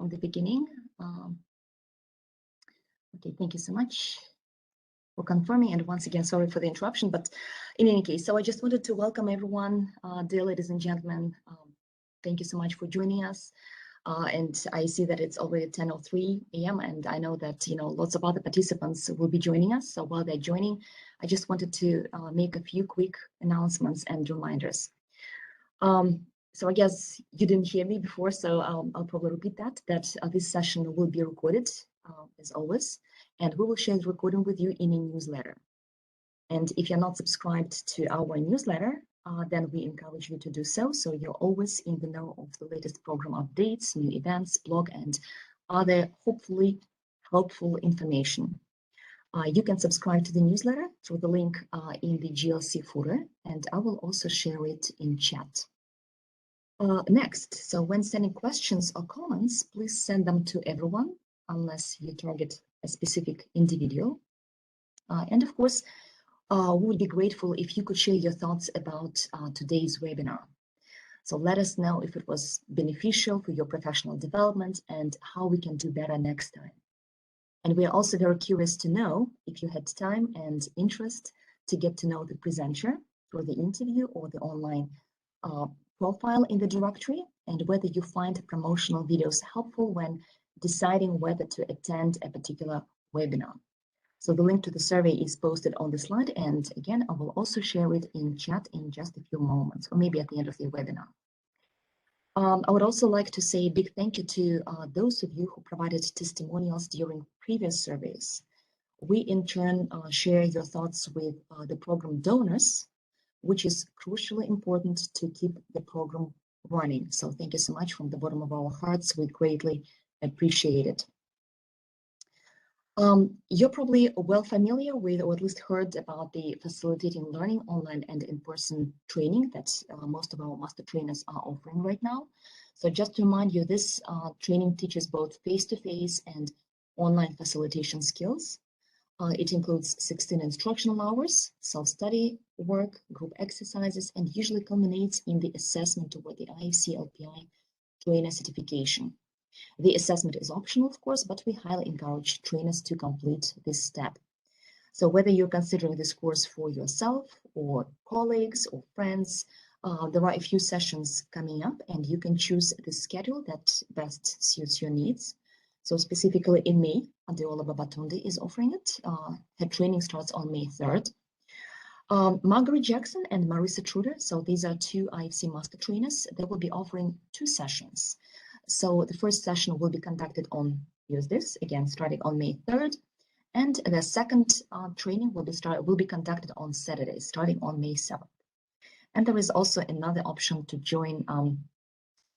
from the beginning. Okay, thank you so much for confirming. And once again, sorry for the interruption, but in any case, so I just wanted to welcome everyone, dear ladies and gentlemen. Thank you so much for joining us. And I see that it's already 10:03 a.m. and I know that lots of other participants will be joining us. So while they're joining, I just wanted to make a few quick announcements and reminders. So I guess you didn't hear me before, so I'll probably repeat that this session will be recorded as always, and we will share the recording with you in a newsletter. And if you're not subscribed to our newsletter, then we encourage you to do so, so you're always in the know of the latest program updates, new events, blog, and other hopefully helpful information. You can subscribe to the newsletter through the link in the GLC footer, and I will also share it in chat. Next, so when sending questions or comments, please send them to everyone, unless you target a specific individual. And of course, we would be grateful if you could share your thoughts about today's webinar. So let us know if it was beneficial for your professional development and how we can do better next time. And we are also very curious to know if you had time and interest to get to know the presenter through the interview or the online profile in the directory, and whether you find promotional videos helpful when deciding whether to attend a particular webinar. So the link to the survey is posted on the slide, and again, I will also share it in chat in just a few moments, or maybe at the end of the webinar. I would also like to say a big thank you to those of you who provided testimonials during previous surveys. We in turn share your thoughts with the program donors, which is crucially important to keep the program running. So thank you so much from the bottom of our hearts. We greatly appreciate it. You're probably well familiar with, or at least heard about, the facilitating learning online and in-person training that most of our master trainers are offering right now. So just to remind you, this training teaches both face-to-face and online facilitation skills. It includes 16 instructional hours, self-study work, group exercises, and usually culminates in the assessment toward the IFC-LPI trainer certification. The assessment is optional, of course, but we highly encourage trainers to complete this step. So whether you're considering this course for yourself or colleagues or friends, there are a few sessions coming up, and you can choose the schedule that best suits your needs. So specifically in May, Adeola Babatunde is offering it. Her training starts on May 3rd. Margaret Jackson and Marissa Truder, so these are two IFC master trainers, they will be offering 2 sessions. So the first session will be conducted on, use this, again, starting on May 3rd. And the second training will be conducted on Saturday, starting on May 7th. And there is also another option to join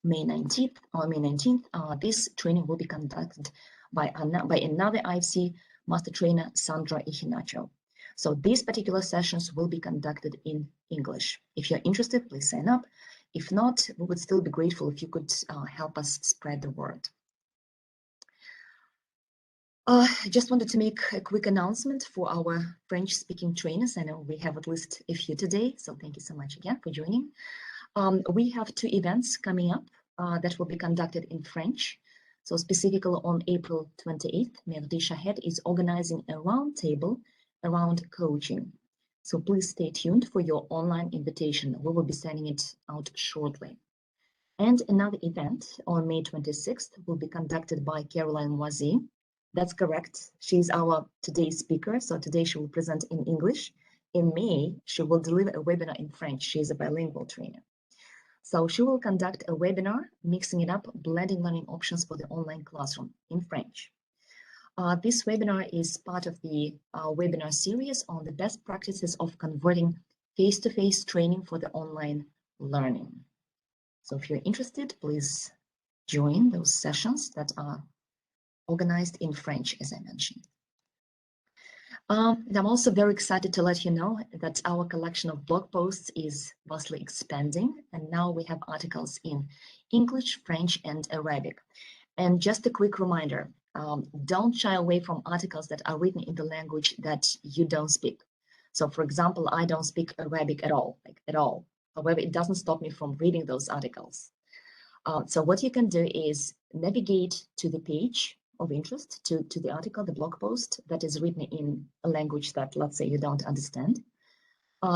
May 19th. On May 19th, this training will be conducted by another IFC master trainer, Sandra Ichinacho. So these particular sessions will be conducted in English. If you're interested, please sign up. If not, we would still be grateful if you could help us spread the word. I just wanted to make a quick announcement for our French-speaking trainers. I know we have at least a few today, so thank you so much again for joining. We have 2 events coming up that will be conducted in French. So specifically on April 28th, Merdi Shahed is organizing a roundtable around coaching. So please stay tuned for your online invitation. We will be sending it out shortly. And another event on May 26th will be conducted by Caroline Mwazi. That's correct. She's our today's speaker. So today she will present in English. In May, she will deliver a webinar in French. She's a bilingual trainer. So she will conduct a webinar, mixing it up, blending learning options for the online classroom in French. This webinar is part of the webinar series on the best practices of converting face-to-face training for the online learning. So if you're interested, please join those sessions that are organized in French, as I mentioned. And I'm also very excited to let you know that our collection of blog posts is vastly expanding, and now we have articles in English, French, and Arabic. And just a quick reminder, don't shy away from articles that are written in the language that you don't speak. So for example, I don't speak Arabic at all, However, it doesn't stop me from reading those articles. So what you can do is navigate to the page of interest, to the article, the blog post that is written in a language that, let's say, you don't understand.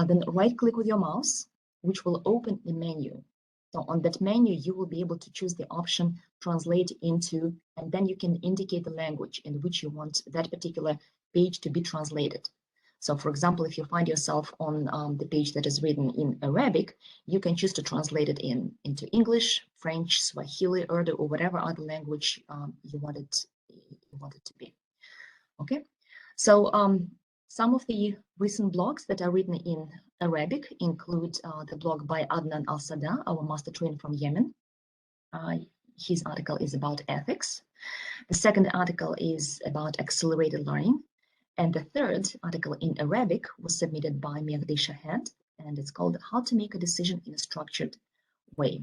Then right-click with your mouse, which will open a menu. So on that menu, you will be able to choose the option translate into, and then you can indicate the language in which you want that particular page to be translated. So for example, if you find yourself on the page that is written in Arabic, you can choose to translate it into English, French, Swahili, Urdu, or whatever other language you want it to be. Okay, so some of the recent blogs that are written in Arabic include the blog by Adnan Al-Sada, our master trainer from Yemen. His article is about ethics. The second article is about accelerated learning. And the third article in Arabic was submitted by Mwazi Shahed, and it's called How to Make a Decision in a Structured Way.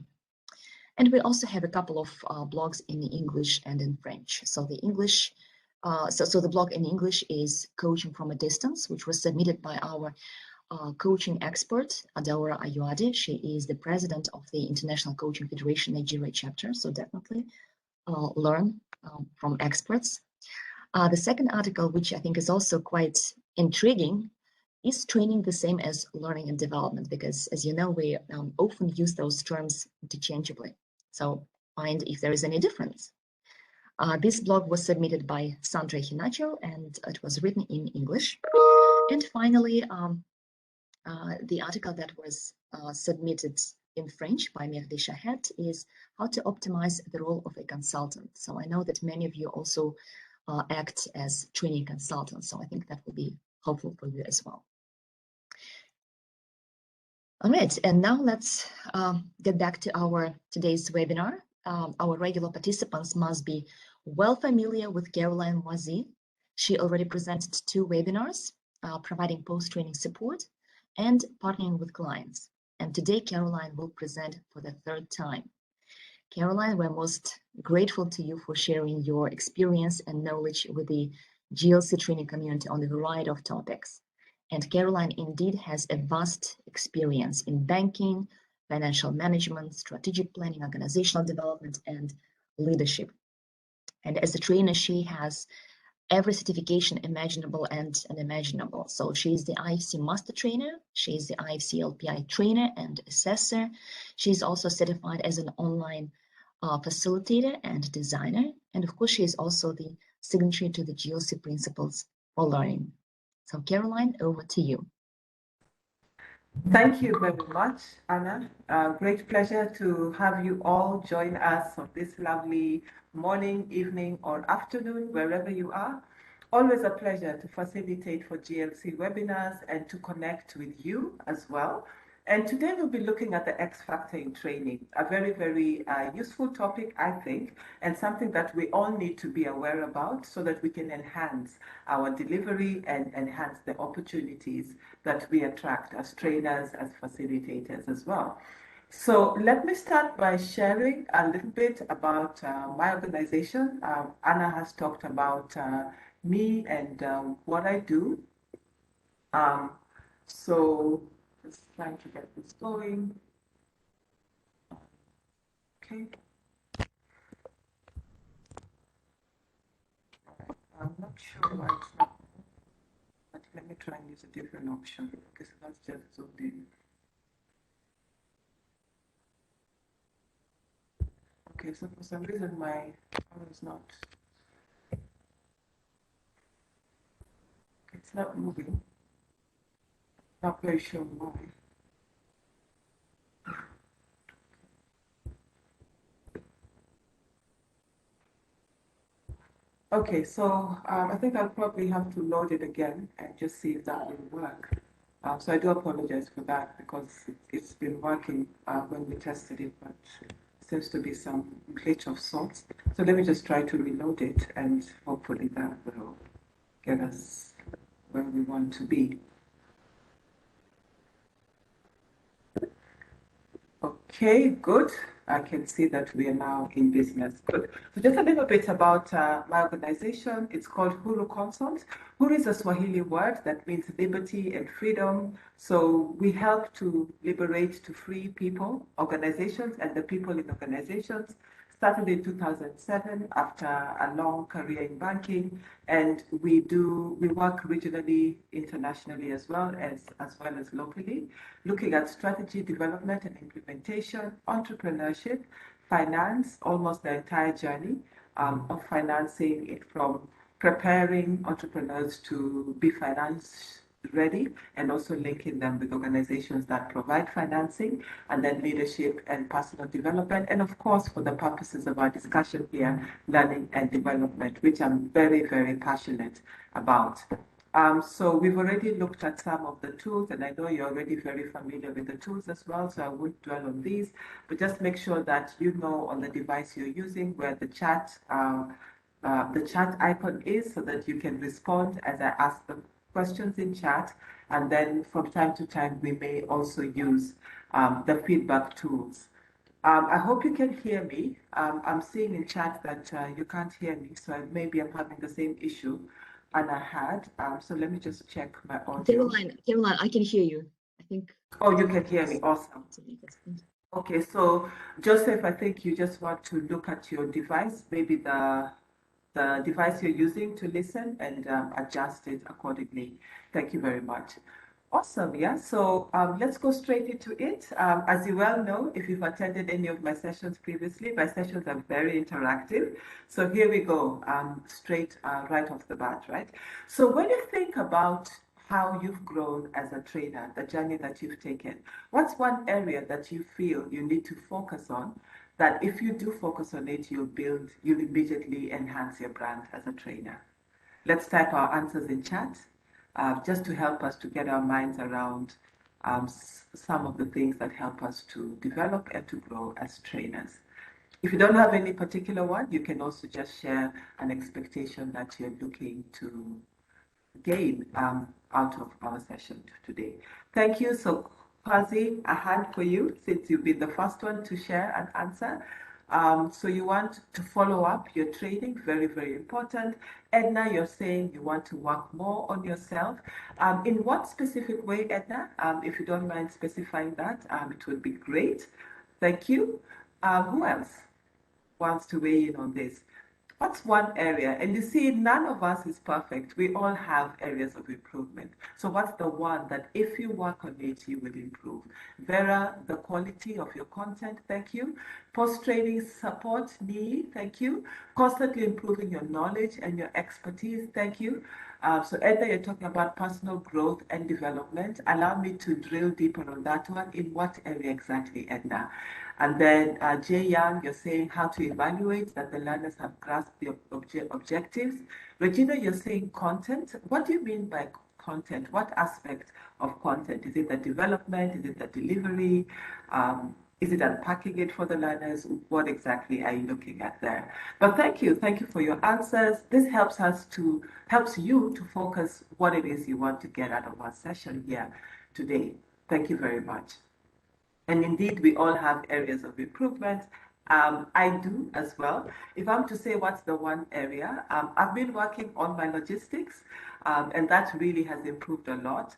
And we also have a couple of blogs in English and in French. So the English, so the blog in English is Coaching from a Distance, which was submitted by our coaching expert, Adaura Ayuade. She is the president of the International Coaching Federation Nigeria chapter. So definitely learn from experts. The second article, which I think is also quite intriguing, is training the same as learning and development? Because as you know, we often use those terms interchangeably. So find if there is any difference. This blog was submitted by Sandra Hinacho and it was written in English. And finally, the article that was submitted in French by Mwazi Shahed is How to Optimize the Role of a Consultant. So I know that many of you also act as training consultants. So I think that will be helpful for you as well. All right, and now let's get back to our today's webinar. Our regular participants must be well familiar with Caroline Mwazi. She already presented 2 webinars, providing post-training support and partnering with clients. And today, Caroline will present for the 3rd time. Caroline, we're most grateful to you for sharing your experience and knowledge with the GLC training community on a variety of topics. And Caroline indeed has a vast experience in banking, financial management, strategic planning, organizational development, and leadership. And as a trainer, she has every certification imaginable and unimaginable. So she's the IFC Master Trainer, she's the IFC-LPI Trainer and Assessor. She's also certified as an online facilitator and designer. And of course, she is also the signatory to the GLC Principles for Learning. So Caroline, over to you. Thank you very much, Anna. Great pleasure to have you all join us on this lovely morning, evening, or afternoon, wherever you are. Always a pleasure to facilitate for GLC webinars and to connect with you as well. And today we'll be looking at the X factor in training, a very, very useful topic, I think, and something that we all need to be aware about so that we can enhance our delivery and enhance the opportunities that we attract as trainers, as facilitators as well. So let me start by sharing a little bit about my organization. Anna has talked about me and what I do. So just trying to get this going. Okay. I'm not sure why it's not, but let me try and use a different option because that's just zoomed in. Okay, so for some reason my phone is not, it's not moving. Not very sure why. Okay, so I think I'll probably have to load it again and just see if that will work. So I do apologize for that because it's been working when we tested it, but seems to be some glitch of sorts. So let me just try to reload it and hopefully that will get us where we want to be. Okay, good. I can see that we are now in business. Good. So just a little bit about my organization. It's called Huru Consult. Huru is a Swahili word that means liberty and freedom. So we help to liberate, to free people, organizations, and the people in organizations Started in 2007 after a long career in banking, and we work regionally, internationally as well as locally, looking at strategy development and implementation, entrepreneurship, finance, almost the entire journey of financing it from preparing entrepreneurs to be finance ready and also linking them with organizations that provide financing and then leadership and personal development. And of course, for the purposes of our discussion here, learning and development, which I'm very, very passionate about. So we've already looked at some of the tools, and I know you're already very familiar with the tools as well, so I won't dwell on these, but just make sure that you know on the device you're using where the chat icon is so that you can respond as I ask the questions in chat. And then from time to time, we may also use the feedback tools. I hope you can hear me. I'm seeing in chat that you can't hear me, so maybe I'm having the same issue Anna had. So let me just check my audio. Caroline, I can hear you. I think. Oh, you can hear me. Awesome. Okay, so Joseph, I think you just want to look at your device, maybe the device you're using to listen and adjust it accordingly. Thank you very much. Awesome, yeah. So let's go straight into it. As you well know, if you've attended any of my sessions previously, my sessions are very interactive. So here we go, straight right off the bat, right? So when you think about how you've grown as a trainer, the journey that you've taken, what's one area that you feel you need to focus on that if you do focus on it, you'll immediately enhance your brand as a trainer? Let's type our answers in chat just to help us to get our minds around some of the things that help us to develop and to grow as trainers. If you don't have any particular one, you can also just share an expectation that you're looking to gain out of our session today. Thank you. So, Mwazi, a hand for you since you've been the first one to share an answer. So you want to follow up your training, very, very important. Edna, you're saying you want to work more on yourself. In what specific way, Edna? If you don't mind specifying that, it would be great. Thank you. Who else wants to weigh in on this? What's one area? And you see, none of us is perfect. We all have areas of improvement. So what's the one that if you work on it, you will improve? Vera, the quality of your content, thank you. Post-training support, Nii, thank you. Constantly improving your knowledge and your expertise, thank you. So Edna, you're talking about personal growth and development. Allow me to drill deeper on that one. In what area exactly, Edna? And then Jay Young, you're saying how to evaluate that the learners have grasped the objectives. Regina, you're saying content. What do you mean by content? What aspect of content? Is it the development? Is it the delivery? Is it unpacking it for the learners? What exactly are you looking at there? But thank you for your answers. This helps you to focus what it is you want to get out of our session here today. Thank you very much. And indeed, we all have areas of improvement. I do as well. If I'm to say what's the one area, I've been working on my logistics, and that really has improved a lot.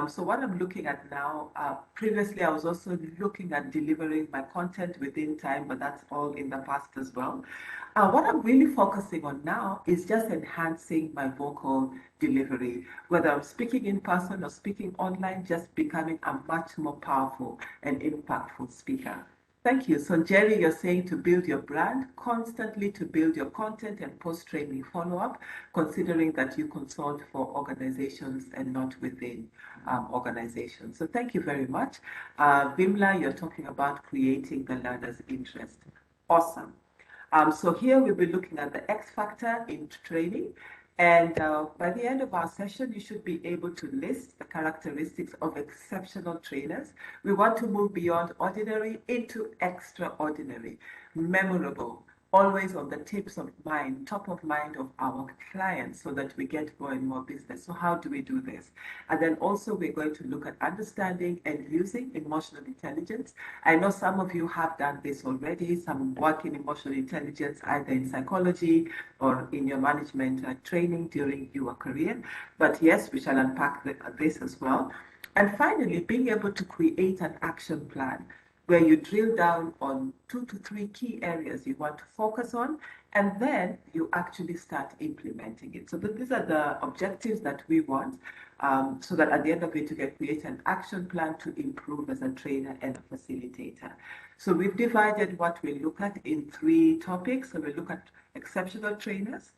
So what I'm looking at now, previously I was also looking at delivering my content within time, but that's all in the past as well. What I'm really focusing on now is just enhancing my vocal delivery, whether I'm speaking in person or speaking online, just becoming a much more powerful and impactful speaker. Thank you. So Jerry, you're saying to build your brand, constantly to build your content and post-training follow-up, considering that you consult for organizations and not within organizations. So thank you very much. Vimla, you're talking about creating the learner's interest. Awesome. So here we'll be looking at the X factor in training. And by the end of our session, you should be able to list the characteristics of exceptional trainers. We want to move beyond ordinary into extraordinary, memorable, always on the tips of mind, top of mind of our clients so that we get more and more business. So how do we do this? And then also we're going to look at understanding and using emotional intelligence. I know some of you have done this already, some work in emotional intelligence, either in psychology or in your management training during your career. But yes, we shall unpack this as well. And finally, being able to create an action plan. where you drill down on 2 to 3 key areas you want to focus on, and then you actually start implementing it. So these are the objectives that we want, so that at the end of it, you can create an action plan to improve as a trainer and a facilitator. So we've divided what we look at in 3 topics. So we look at exceptional trainers.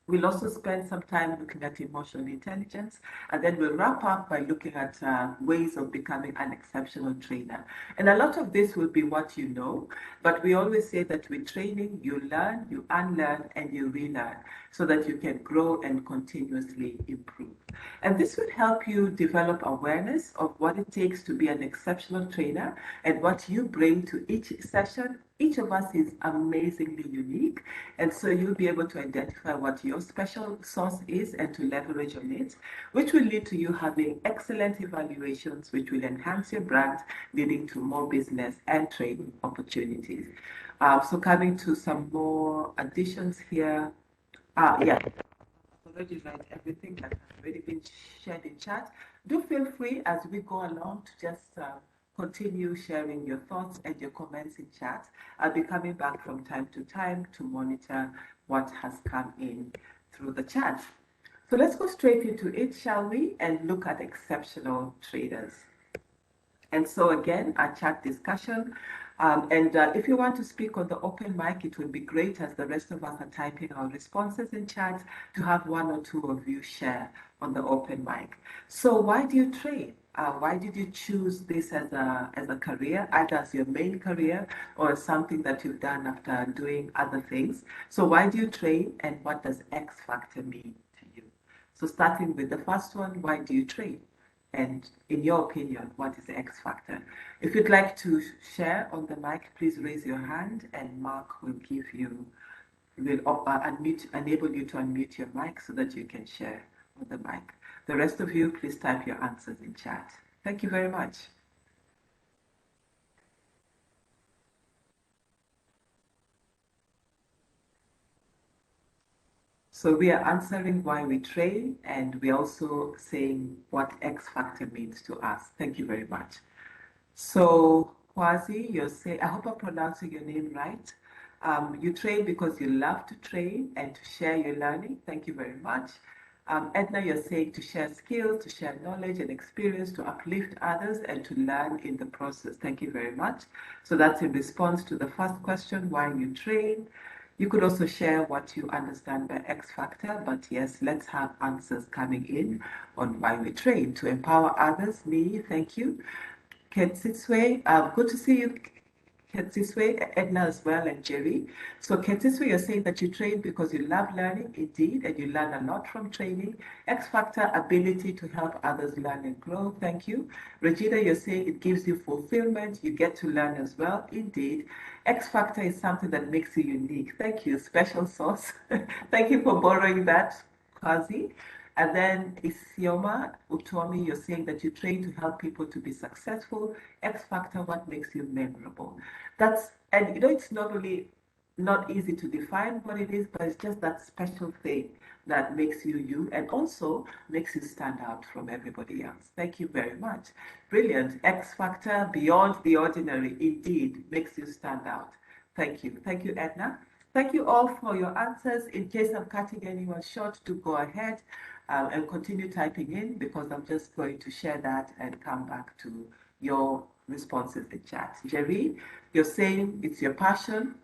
We'll also spend some time looking at emotional intelligence, and then we'll wrap up by looking at ways of becoming an exceptional trainer. And a lot of this will be what you know, but we always say that with training, you learn, you unlearn, and you relearn so that you can grow and continuously improve. And this will help you develop awareness of what it takes to be an exceptional trainer and what you bring to each session. Each of us is amazingly unique, and so you'll be able to identify what your special sauce is and to leverage on it, which will lead to you having excellent evaluations, which will enhance your brand, leading to more business and training opportunities. So coming to some more additions here. Yeah, already read everything that has already been shared in chat. Do feel free as we go along to just continue sharing your thoughts and your comments in chat. I'll be coming back from time to monitor what has come in through the chat. So let's go straight into it, shall we, and look at exceptional traders. And so again, our chat discussion. And if you want to speak on the open mic, it would be great as the rest of us are typing our responses in chat to have 1 or 2 of you share on the open mic. So why do you trade? Why did you choose this as a career, either as your main career or something that you've done after doing other things? So why do you trade, and what does X factor mean to you? So starting with the first one, why do you trade? And in your opinion, what is the X factor? If you'd like to share on the mic, please raise your hand and Mark will enable you to unmute your mic so that you can share on the mic. The rest of you, please type your answers in chat. Thank you very much. So we are answering why we train, and we're also saying what X factor means to us. Thank you very much. So, Mwazi, you're saying, I hope I'm pronouncing your name right. You train because you love to train and to share your learning. Thank you very much. Edna, you're saying to share skills, to share knowledge and experience, to uplift others and to learn in the process. Thank you very much. So that's in response to the first question, why you train. You could also share what you understand by X factor, but yes, let's have answers coming in on why we train. To empower others, me, thank you. Ketsiswe, good to see you, Ketsiswe, Edna as well, and Jerry. So Ketsiswe, you're saying that you train because you love learning, indeed, and you learn a lot from training. X factor, ability to help others learn and grow. Thank you. Regina, you're saying it gives you fulfillment. You get to learn as well, indeed. X factor is something that makes you unique. Thank you, special sauce. Thank you for borrowing that, Kazi. And then Isioma Utomi, you're saying that you train to help people to be successful. X factor, what makes you memorable? And it's not really not easy to define what it is, but it's just that special thing that makes you you and also makes you stand out from everybody else. Thank you very much. Brilliant. X factor, beyond the ordinary, indeed, makes you stand out. Thank you. Thank you, Edna. Thank you all for your answers. In case I'm cutting anyone short, to go ahead and continue typing in, because I'm just going to share that and come back to your responses in chat. Jerry, you're saying it's your passion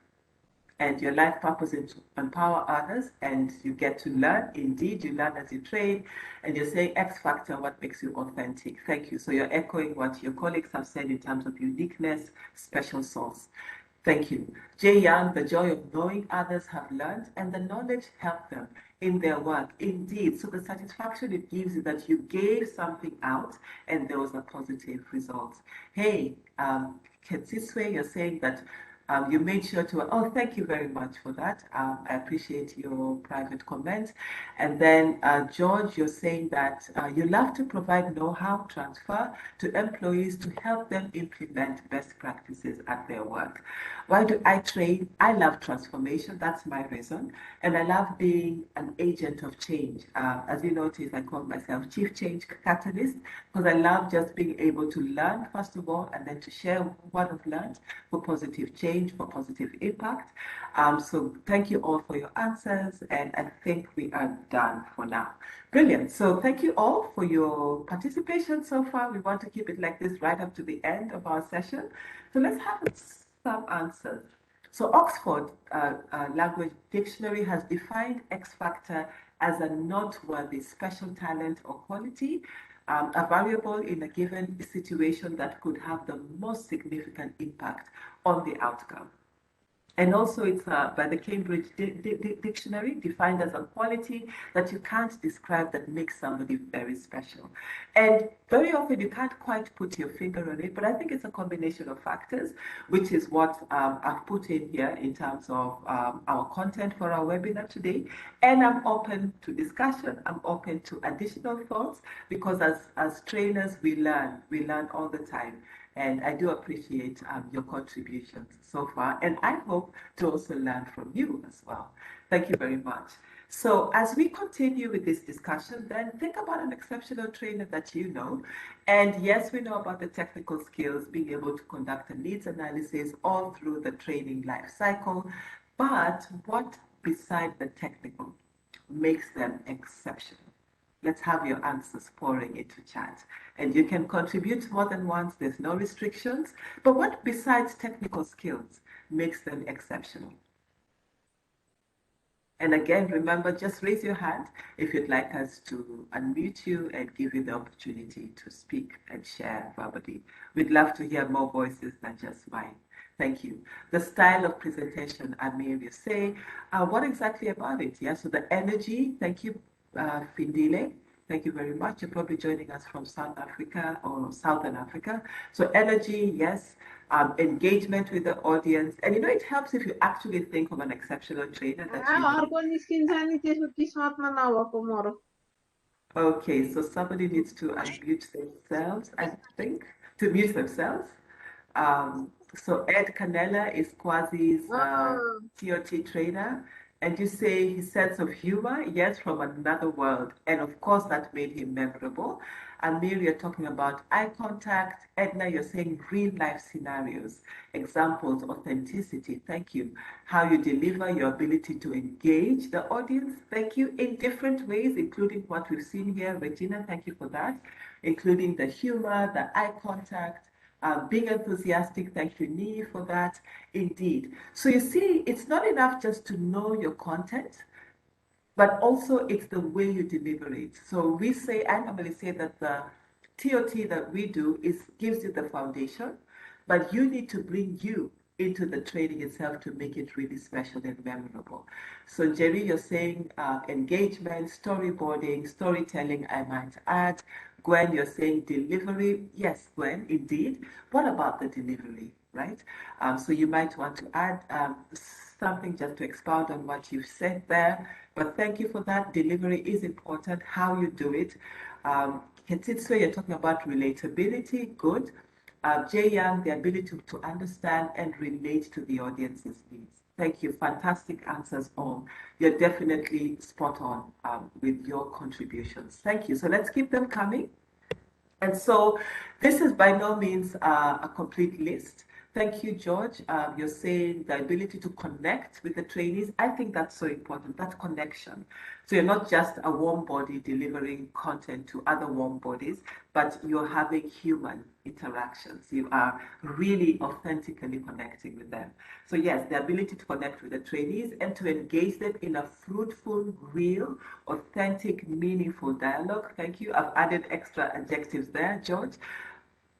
and your life purpose is to empower others, and you get to learn. Indeed, you learn as you train, and you're saying X factor, what makes you authentic. Thank you. So you're echoing what your colleagues have said in terms of uniqueness, special sauce. Thank you. Jay Young, the joy of knowing others have learned and the knowledge helped them in their work. Indeed. So the satisfaction it gives you that you gave something out and there was a positive result. Hey, Ketsiswe, you're saying that You made sure to, oh, thank you very much for that. I appreciate your private comments. And then, George, you're saying that you love to provide know-how transfer to employees to help them implement best practices at their work. Why do I train? I love transformation. That's my reason. And I love being an agent of change. As you notice, I call myself Chief Change Catalyst because I love just being able to learn, first of all, and then to share what I've learned for positive change, for positive impact. So thank you all for your answers, and I think we are done for now. Brilliant. So thank you all for your participation so far. We want to keep it like this right up to the end of our session. So let's have some answers. So Oxford Language Dictionary has defined X factor as a noteworthy special talent or quality, a variable in a given situation that could have the most significant impact on the outcome. And also it's by the Cambridge Dictionary, defined as a quality that you can't describe that makes somebody very special. And very often you can't quite put your finger on it, but I think it's a combination of factors, which is what I've put in here in terms of our content for our webinar today. And I'm open to discussion. I'm open to additional thoughts because as trainers, we learn all the time. And I do appreciate your contributions so far. And I hope to also learn from you as well. Thank you very much. So as we continue with this discussion, then think about an exceptional trainer that you know. And yes, we know about the technical skills, being able to conduct a needs analysis all through the training life cycle. But what beside the technical makes them exceptional? Let's have your answers pouring into chat. And you can contribute more than once, there's no restrictions. But what besides technical skills makes them exceptional? And again, remember, just raise your hand if you'd like us to unmute you and give you the opportunity to speak and share verbally. We'd love to hear more voices than just mine. Thank you. The style of presentation, Amir, you say, what exactly about it? Yeah, so the energy, thank you, Findile. Thank you very much. You're probably joining us from South Africa or Southern Africa. So energy, yes. Engagement with the audience. And you know, it helps if you actually think of an exceptional trainer that you know. Okay, so somebody needs to unmute themselves, I think, to mute themselves. So Ed Canella is Kwazi's TOT trainer. And you say his sense of humor, yes, from another world. And of course, that made him memorable. Amir, you're talking about eye contact. Edna, you're saying real life scenarios, examples, authenticity. Thank you. How you deliver, your ability to engage the audience. Thank you. In different ways, including what we've seen here. Regina, thank you for that. Including the humor, the eye contact, being enthusiastic. Thank you, Nee, for that. Indeed. So you see, it's not enough just to know your content, but also it's the way you deliver it. So we say, I normally say that the TOT that we do gives you the foundation, but you need to bring you into the training itself to make it really special and memorable. So Jerry, you're saying engagement, storyboarding, storytelling, I might add. Gwen, you're saying delivery. Yes, Gwen, indeed. What about the delivery, right? So you might want to add something just to expound on what you've said there. But thank you for that. Delivery is important, how you do it. Ketitswe, you're talking about relatability, good. Jay Young, the ability to understand and relate to the audience's needs. Thank you. Fantastic answers all. You're definitely spot on with your contributions. Thank you. So let's keep them coming. And so this is by no means a complete list. Thank you, George. You're saying the ability to connect with the trainees. I think that's so important, that connection. So you're not just a warm body delivering content to other warm bodies, but you're having human interactions. You are really authentically connecting with them. So yes, the ability to connect with the trainees and to engage them in a fruitful, real, authentic, meaningful dialogue. Thank you. I've added extra adjectives there, George.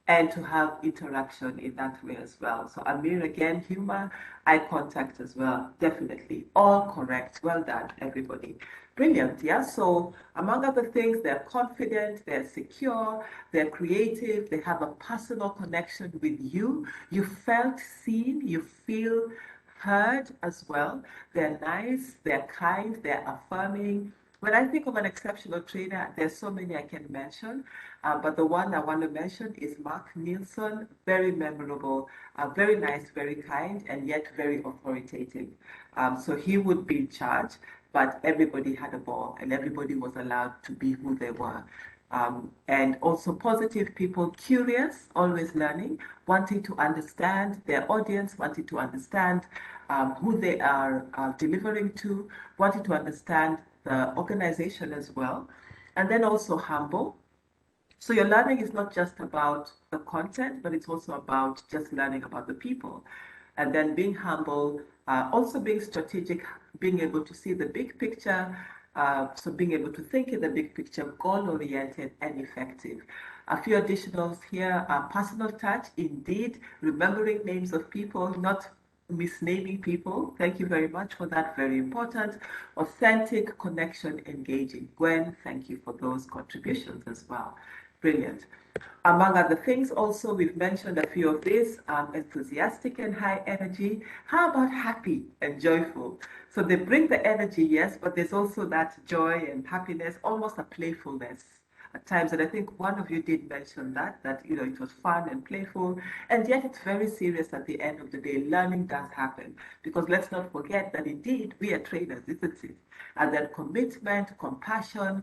and to have interaction in that way as well. So Amir, again, humor, eye contact as well, definitely. All correct. Well done, everybody. Brilliant, yeah? So among other things, they're confident, they're secure, they're creative, they have a personal connection with you. You felt seen, you feel heard as well. They're nice, they're kind, they're affirming. When I think of an exceptional trainer, there's so many I can mention, but the one I want to mention is Mark Nielsen. Very memorable, very nice, very kind, and yet very authoritative. So he would be in charge, but everybody had a ball, and everybody was allowed to be who they were. And also positive people, curious, always learning, wanting to understand their audience, wanting to understand who they are delivering to, wanting to understand the organization as well, and then also humble. So your learning is not just about the content, but it's also about just learning about the people. And then being humble, also being strategic, being able to see the big picture. So being able to think in the big picture, goal-oriented and effective. A few additionals here are personal touch, indeed, remembering names of people, not misnaming people. Thank you very much for that. Very important. Authentic connection, engaging. Gwen, thank you for those contributions as well. Brilliant. Among other things, also, we've mentioned a few of these, enthusiastic and high energy. How about happy and joyful? So they bring the energy, yes, but there's also that joy and happiness, almost a playfulness at times. And I think one of you did mention that, it was fun and playful, and yet it's very serious at the end of the day. Learning does happen, because let's not forget that indeed we are trainers, isn't it? And then commitment, compassion,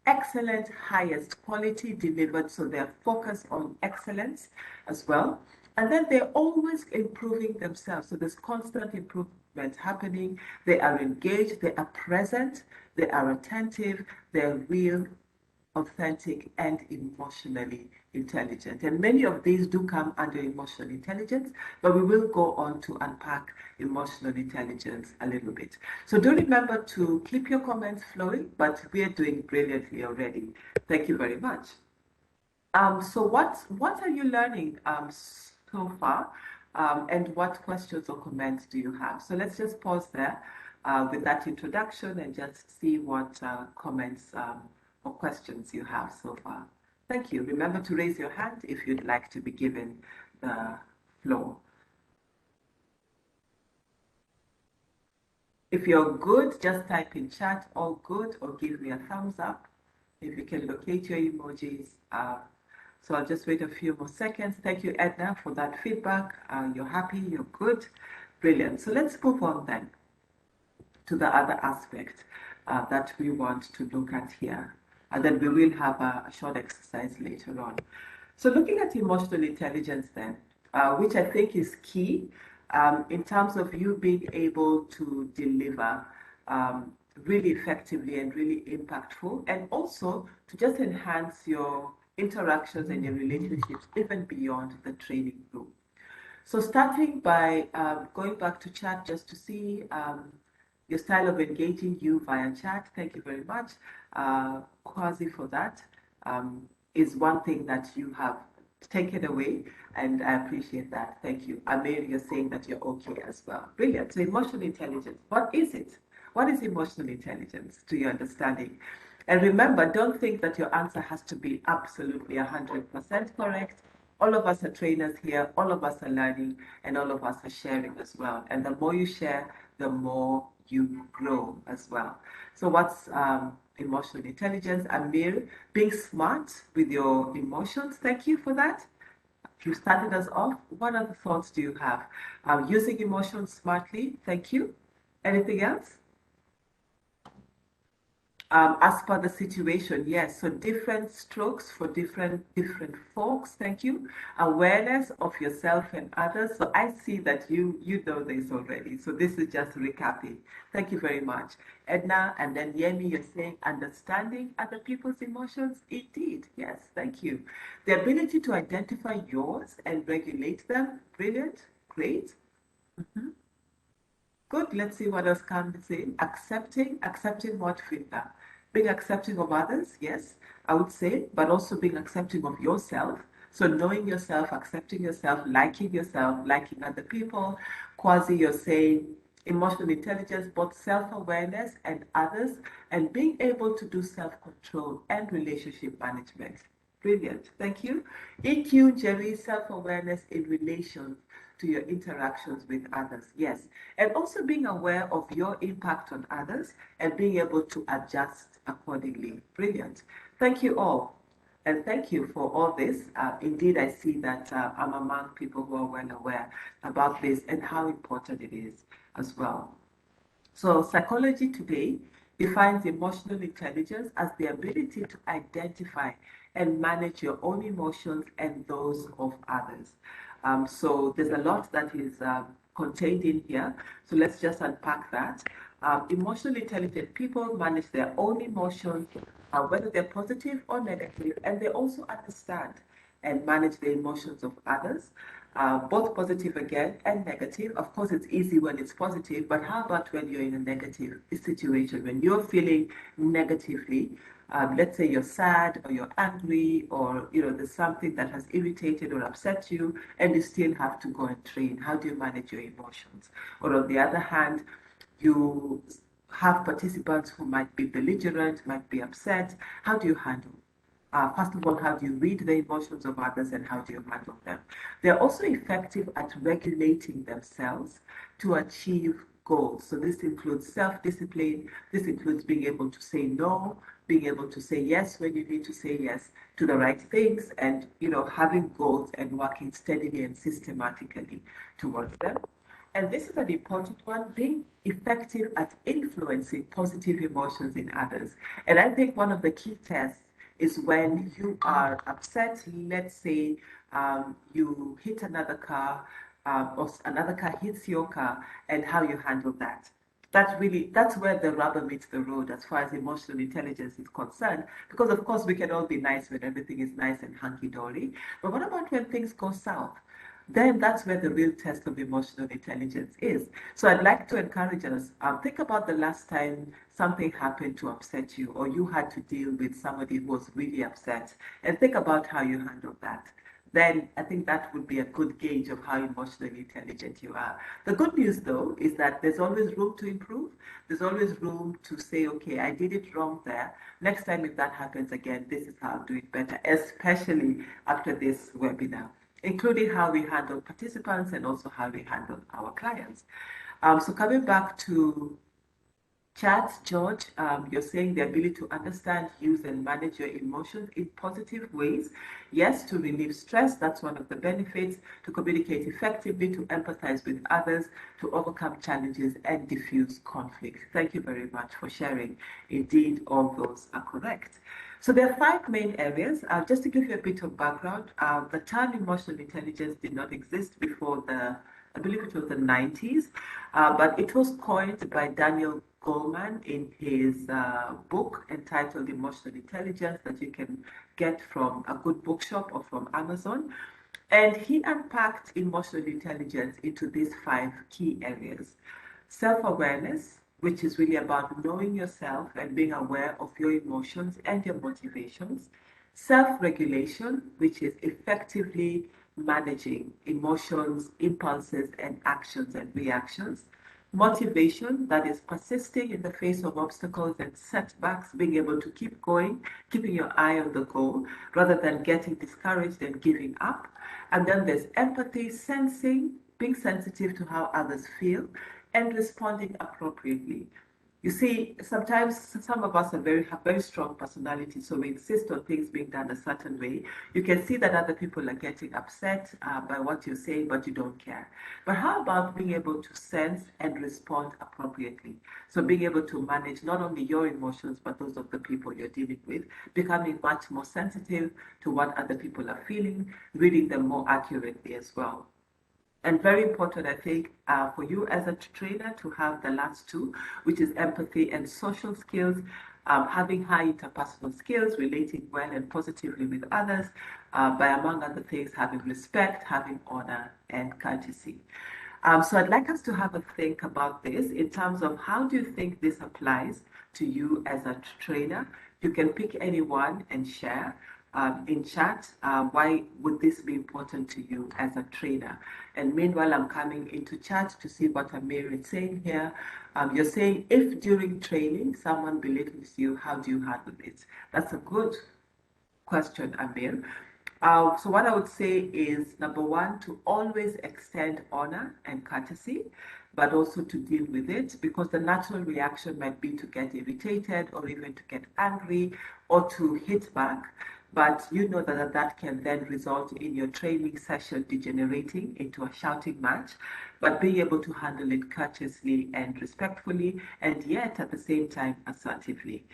excellent, highest quality delivered. So they're focused on excellence as well. And then they're always improving themselves. So there's constant improvement happening. They are engaged, they are present, they are attentive, they're real, authentic, and emotionally intelligent. And many of these do come under emotional intelligence, but we will go on to unpack emotional intelligence a little bit. So do remember to keep your comments flowing, but we are doing brilliantly already. Thank you very much. So what are you learning so far? And what questions or comments do you have? So let's just pause there with that introduction and just see what comments or questions you have so far. Thank you. Remember to raise your hand if you'd like to be given the floor. If you're good, just type in chat, all good, or give me a thumbs up. If you can locate your emojis. So I'll just wait a few more seconds. Thank you, Edna, for that feedback. You're happy, you're good. Brilliant. So let's move on then to the other aspect that we want to look at here. And then we will have a short exercise later on. So looking at emotional intelligence then, which I think is key in terms of you being able to deliver really effectively and really impactful, and also to just enhance your interactions and your relationships even beyond the training group. So starting by going back to chat just to see your style of engaging you via chat. Thank you very much, Mwazi, for that. Is one thing that you have taken away, and I appreciate that. Thank you. Amir, you're saying that you're okay as well. Brilliant. So emotional intelligence, what is it? What is emotional intelligence to your understanding? And remember, don't think that your answer has to be absolutely 100% correct. All of us are trainers here, all of us are learning, and all of us are sharing as well. And the more you share, the more you grow as well. So what's emotional intelligence? Amir, being smart with your emotions. Thank you for that. You started us off. What other thoughts do you have? Using emotions smartly. Thank you. Anything else? As per the situation, yes. So different strokes for different folks. Thank you. Awareness of yourself and others. So I see that you know this already. So this is just recapping. Thank you very much, Edna. And then Yemi, you're saying understanding other people's emotions. Indeed, yes. Thank you. The ability to identify yours and regulate them. Brilliant. Great. Good. Let's see what else comes in. Accepting what being accepting of others, yes, I would say, but also being accepting of yourself. So knowing yourself, accepting yourself, liking other people. Quasi, you're saying emotional intelligence, both self-awareness and others, and being able to do self-control and relationship management. Brilliant. Thank you. EQ, Jerry, self-awareness in relation to your interactions with others. Yes. And also being aware of your impact on others and being able to adjust accordingly. Brilliant. Thank you all. And thank you for all this. Indeed, I see that I'm among people who are well aware about this and how important it is as well. So psychology today defines emotional intelligence as the ability to identify and manage your own emotions and those of others. So there's a lot that is contained in here. So let's just unpack that. Emotionally intelligent people manage their own emotions, whether they're positive or negative, and they also understand and manage the emotions of others, both positive again and negative. Of course, it's easy when it's positive, but how about when you're in a negative situation, when you're feeling negatively? Let's say you're sad or you're angry, or there's something that has irritated or upset you, and you still have to go and train. How do you manage your emotions? Or on the other hand, you have participants who might be belligerent, might be upset. How do you handle? First of all, how do you read the emotions of others and how do you handle them? They're also effective at regulating themselves to achieve goals. So this includes self-discipline. This includes being able to say no, being able to say yes when you need to say yes to the right things, and having goals and working steadily and systematically towards them. And this is an important one, being effective at influencing positive emotions in others. And I think one of the key tests is when you are upset. Let's say you hit another car, or another car hits your car, and how you handle that. That's where the rubber meets the road as far as emotional intelligence is concerned. Because of course we can all be nice when everything is nice and hunky-dory. But what about when things go south? Then that's where the real test of emotional intelligence is. So I'd like to encourage us, think about the last time something happened to upset you, or you had to deal with somebody who was really upset, and think about how you handled that. Then I think that would be a good gauge of how emotionally intelligent you are. The good news, though, is that there's always room to improve. There's always room to say, okay, I did it wrong there. Next time, if that happens again, this is how I'll do it better, especially after this webinar, including how we handle participants and also how we handle our clients. So coming back to chats, George, you're saying the ability to understand, use, and manage your emotions in positive ways. Yes, to relieve stress, that's one of the benefits, to communicate effectively, to empathize with others, to overcome challenges, and diffuse conflict. Thank you very much for sharing. Indeed, all those are correct. So there are 5 main areas. Just to give you a bit of background, the term emotional intelligence did not exist before I believe it was the 90s, but it was coined by Daniel Goleman in his book entitled Emotional Intelligence, that you can get from a good bookshop or from Amazon. And he unpacked emotional intelligence into these 5 key areas. Self-awareness, which is really about knowing yourself and being aware of your emotions and your motivations. Self-regulation, which is effectively managing emotions, impulses, and actions and reactions. Motivation, that is persisting in the face of obstacles and setbacks, being able to keep going, keeping your eye on the goal rather than getting discouraged and giving up. And then there's empathy, sensing, being sensitive to how others feel, and responding appropriately. You see, sometimes some of us have very strong personalities, so we insist on things being done a certain way. You can see that other people are getting upset by what you're saying, but you don't care. But how about being able to sense and respond appropriately? So being able to manage not only your emotions, but those of the people you're dealing with, becoming much more sensitive to what other people are feeling, reading them more accurately as well. And very important, I think, for you as a trainer to have the last 2, which is empathy and social skills, having high interpersonal skills, relating well and positively with others, by among other things, having respect, having honor, and courtesy. So I'd like us to have a think about this in terms of how do you think this applies to you as a trainer. You can pick any one and share. in chat. Why would this be important to you as a trainer? And meanwhile, I'm coming into chat to see what Amir is saying here. You're saying, if during training someone belittles you, how do you handle it? That's a good question, Amir. So what I would say is, number one, to always extend honor and courtesy, but also to deal with it, because the natural reaction might be to get irritated or even to get angry or to hit back. But you know that can then result in your training session degenerating into a shouting match. But being able to handle it courteously and respectfully, and yet at the same time assertively.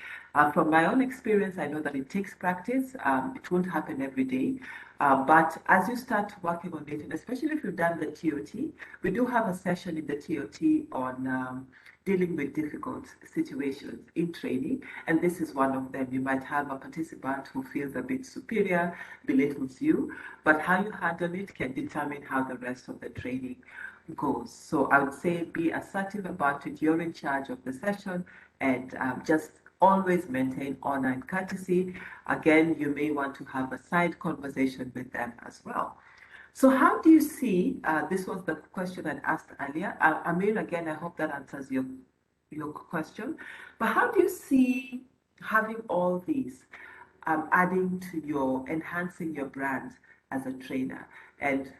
From my own experience, I know that it takes practice. It won't happen every day. But as you start working on it, and especially if you've done the TOT, we do have a session in the TOT on dealing with difficult situations in training, and this is one of them. You might have a participant who feels a bit superior, belittles you, but how you handle it can determine how the rest of the training goes. So I would say be assertive about it. You're in charge of the session, and just always maintain honor and courtesy. Again, you may want to have a side conversation with them as well. So how do you see, this was the question I asked earlier. Amir, again, I hope that answers your question. But how do you see having all these adding to enhancing your brand as a trainer and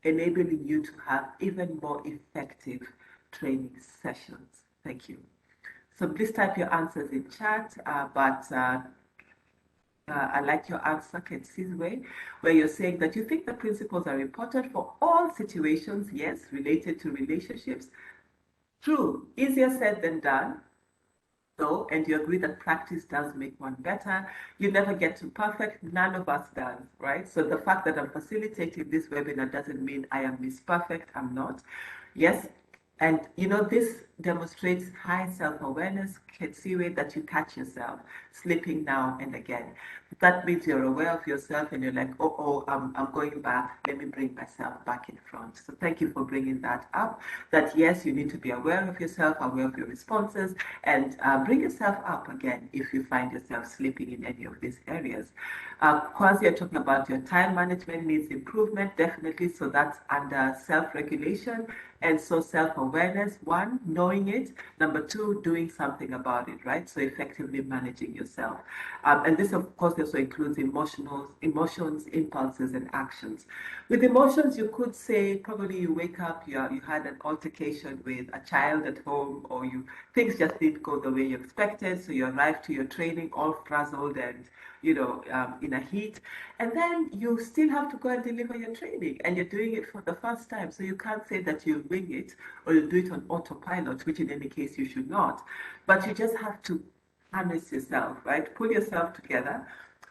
enabling you to have even more effective training sessions? Thank you. So please type your answers in chat, I like your answer, Ketsizwe, where you're saying that you think the principles are important for all situations, yes, related to relationships. True, easier said than done, though, and you agree that practice does make one better. You never get to perfect, none of us does, right? So the fact that I'm facilitating this webinar doesn't mean I am Miss Perfect, I'm not. Yes, and this demonstrates high self-awareness, Ketsiwe, that you catch yourself slipping now and again. That means you're aware of yourself and you're like, oh, I'm going back. Let me bring myself back in front. So thank you for bringing that up. That yes, you need to be aware of yourself, aware of your responses, and bring yourself up again if you find yourself slipping in any of these areas. Kwasi, you're talking about your time management needs improvement, definitely. So that's under self-regulation. And so self-awareness, one, knowing it. Number two, doing something about it, right? So effectively managing yourself. And this, of course, also includes emotions, impulses, and actions. With emotions, you could say probably you wake up, you had an altercation with a child at home, or things just didn't go the way you expected. So you arrived to your training all frazzled and in a heat, and then you still have to go and deliver your training, and you're doing it for the first time. So you can't say that you'll wing it or you'll do it on autopilot, which in any case you should not. But you just have to harness yourself, right? Pull yourself together.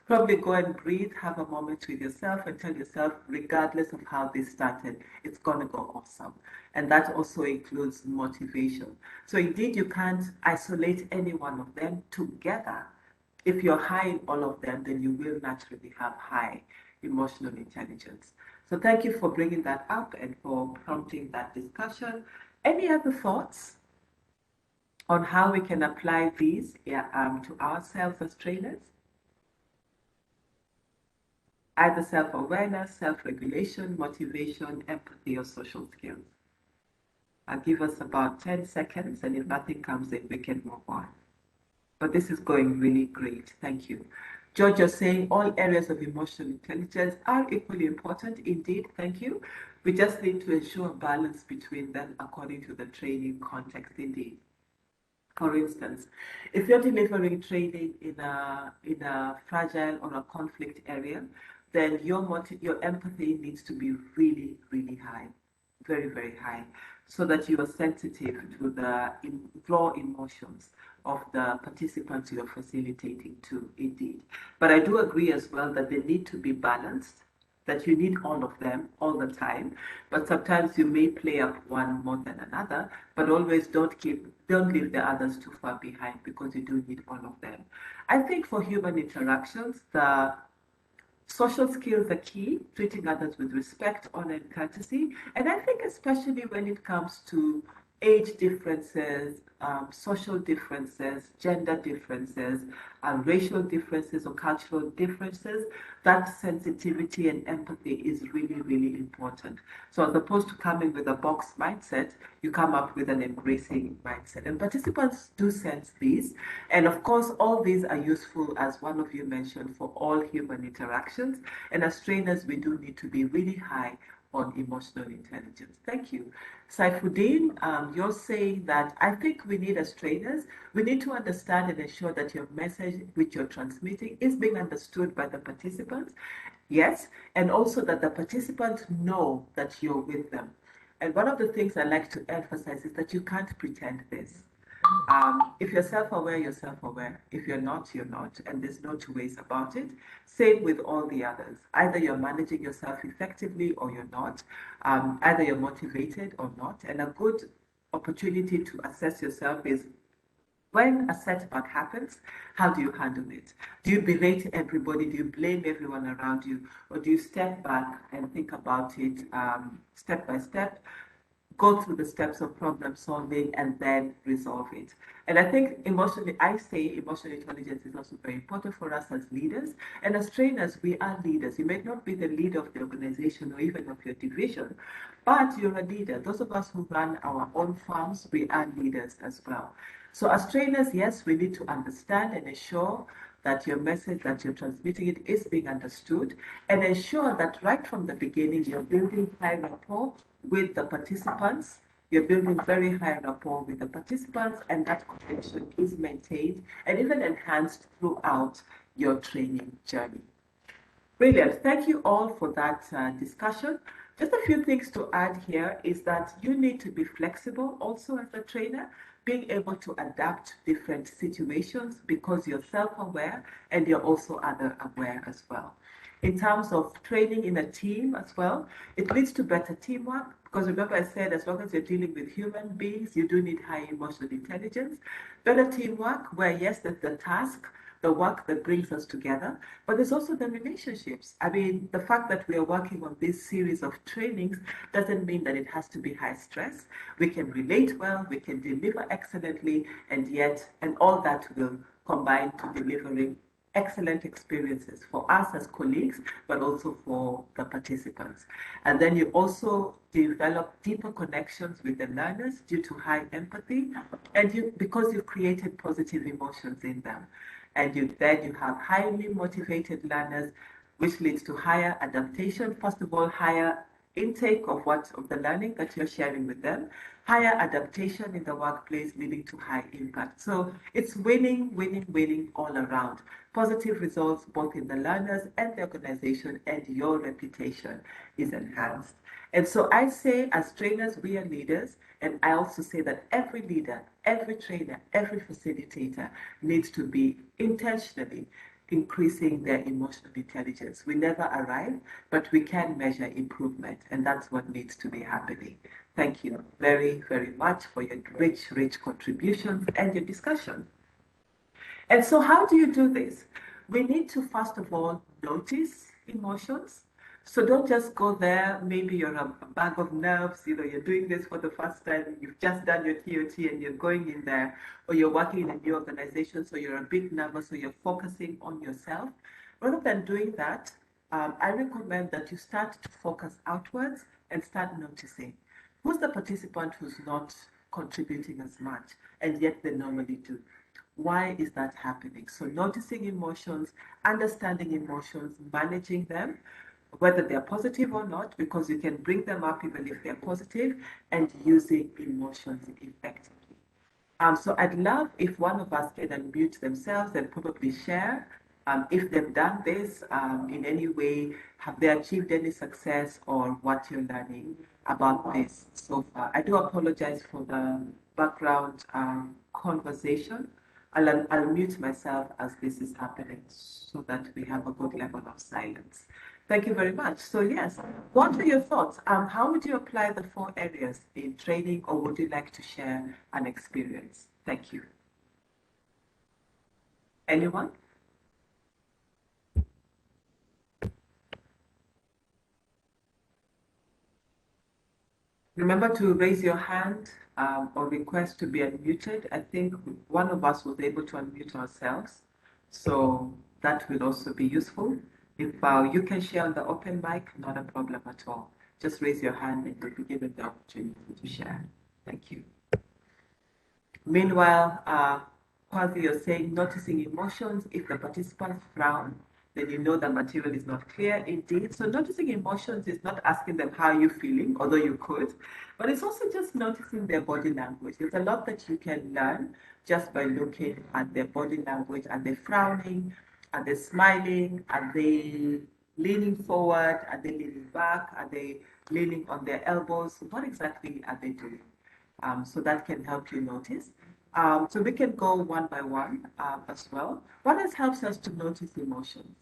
Probably go and breathe, have a moment with yourself, and tell yourself, regardless of how this started, it's going to go awesome. And that also includes motivation. So, indeed, you can't isolate any one of them together. If you're high in all of them, then you will naturally have high emotional intelligence. So thank you for bringing that up and for prompting that discussion. Any other thoughts on how we can apply these to ourselves as trainers? Either self-awareness, self-regulation, motivation, empathy, or social skills. I'll give us about 10 seconds, and if nothing comes in, we can move on. But this is going really great. Thank you. George, you're saying all areas of emotional intelligence are equally important. Indeed, thank you. We just need to ensure balance between them according to the training context, indeed. For instance, if you're delivering training in a fragile or a conflict area, then your empathy needs to be really, really high, very, very high, so that you are sensitive to the raw emotions of the participants you're facilitating to, indeed. But I do agree as well that they need to be balanced, that you need all of them all the time, but sometimes you may play up one more than another, but always don't leave the others too far behind, because you do need all of them. I think for human interactions, the social skills are key, treating others with respect, honor, and courtesy. And I think especially when it comes to age differences, social differences, gender differences, racial differences or cultural differences, that sensitivity and empathy is really, really important. So as opposed to coming with a box mindset, you come up with an embracing mindset. And participants do sense these. And of course, all these are useful, as one of you mentioned, for all human interactions. And as trainers, we do need to be really high on emotional intelligence. Thank you. Saifuddin, you're saying that I think we need as trainers, we need to understand and ensure that your message which you're transmitting is being understood by the participants. Yes, and also that the participants know that you're with them. And one of the things I like to emphasize is that you can't pretend this. If you're self-aware, you're self-aware. If you're not, you're not. And there's no two ways about it. Same with all the others. Either you're managing yourself effectively or you're not. Either you're motivated or not. And a good opportunity to assess yourself is when a setback happens, how do you handle it? Do you berate everybody? Do you blame everyone around you? Or do you step back and think about it step by step? Go through the steps of problem solving and then resolve it. And I think I say emotional intelligence is also very important for us as leaders. And as trainers, we are leaders. You may not be the leader of the organization or even of your division, but you're a leader. Those of us who run our own farms, we are leaders as well. So as trainers, yes, we need to understand and ensure that your message that you're transmitting it is being understood, and ensure that right from the beginning you're building high rapport with the participants. You're building very high rapport with the participants, and that connection is maintained and even enhanced throughout your training journey. Brilliant. Thank you all for that discussion. Just a few things to add here is that you need to be flexible also as a trainer, being able to adapt to different situations because you're self-aware and you're also other aware as well. In terms of training in a team as well, it leads to better teamwork because remember I said as long as you're dealing with human beings, you do need high emotional intelligence. Better teamwork where yes, there's the task, the work that brings us together, but there's also the relationships. I mean, the fact that we are working on this series of trainings doesn't mean that it has to be high stress. We can relate well, we can deliver excellently, and all that will combine to delivering excellent experiences for us as colleagues, but also for the participants. And then you also develop deeper connections with the learners due to high empathy, and because you've created positive emotions in them. And then you have highly motivated learners, which leads to higher adaptation. First of all, higher intake of the learning that you're sharing with them, higher adaptation in the workplace, leading to high impact. So it's winning, winning, winning all around. Positive results both in the learners and the organization, and your reputation is enhanced. And so I say, as trainers, we are leaders. And I also say that every leader, every trainer, every facilitator needs to be intentionally increasing their emotional intelligence. We never arrive, but we can measure improvement, and that's what needs to be happening. Thank you very, very much for your rich, rich contributions and your discussion. And so, how do you do this? We need to, first of all, notice emotions. So don't just go there. Maybe you're a bag of nerves, you're doing this for the first time, you've just done your TOT and you're going in there, or you're working in a new organization, so you're a bit nervous, so you're focusing on yourself. Rather than doing that, I recommend that you start to focus outwards and start noticing who's the participant who's not contributing as much, and yet they normally do. Why is that happening? So noticing emotions, understanding emotions, managing them, whether they're positive or not, because you can bring them up even if they're positive, and using emotions effectively. So I'd love if one of us can unmute themselves and probably share if they've done this in any way, have they achieved any success, or what you're learning about this so far. I do apologize for the background conversation. I'll mute myself as this is happening so that we have a good level of silence. Thank you very much. So yes, what are your thoughts? How would you apply the 4 areas in training, or would you like to share an experience? Thank you. Anyone? Remember to raise your hand or request to be unmuted. I think one of us was able to unmute ourselves, so that will also be useful. If you can share on the open mic, not a problem at all. Just raise your hand and you'll be given the opportunity to share. Thank you. Meanwhile, Mwazi, you're saying noticing emotions. If the participants frown, then you know the material is not clear. Indeed. So noticing emotions is not asking them how you're feeling, although you could, but it's also just noticing their body language. There's a lot that you can learn just by looking at their body language. Are they frowning? Are they smiling? Are they leaning forward? Are they leaning back? Are they leaning on their elbows? What exactly are they doing? So that can help you notice. So we can go one by one as well. What else helps us to notice emotions?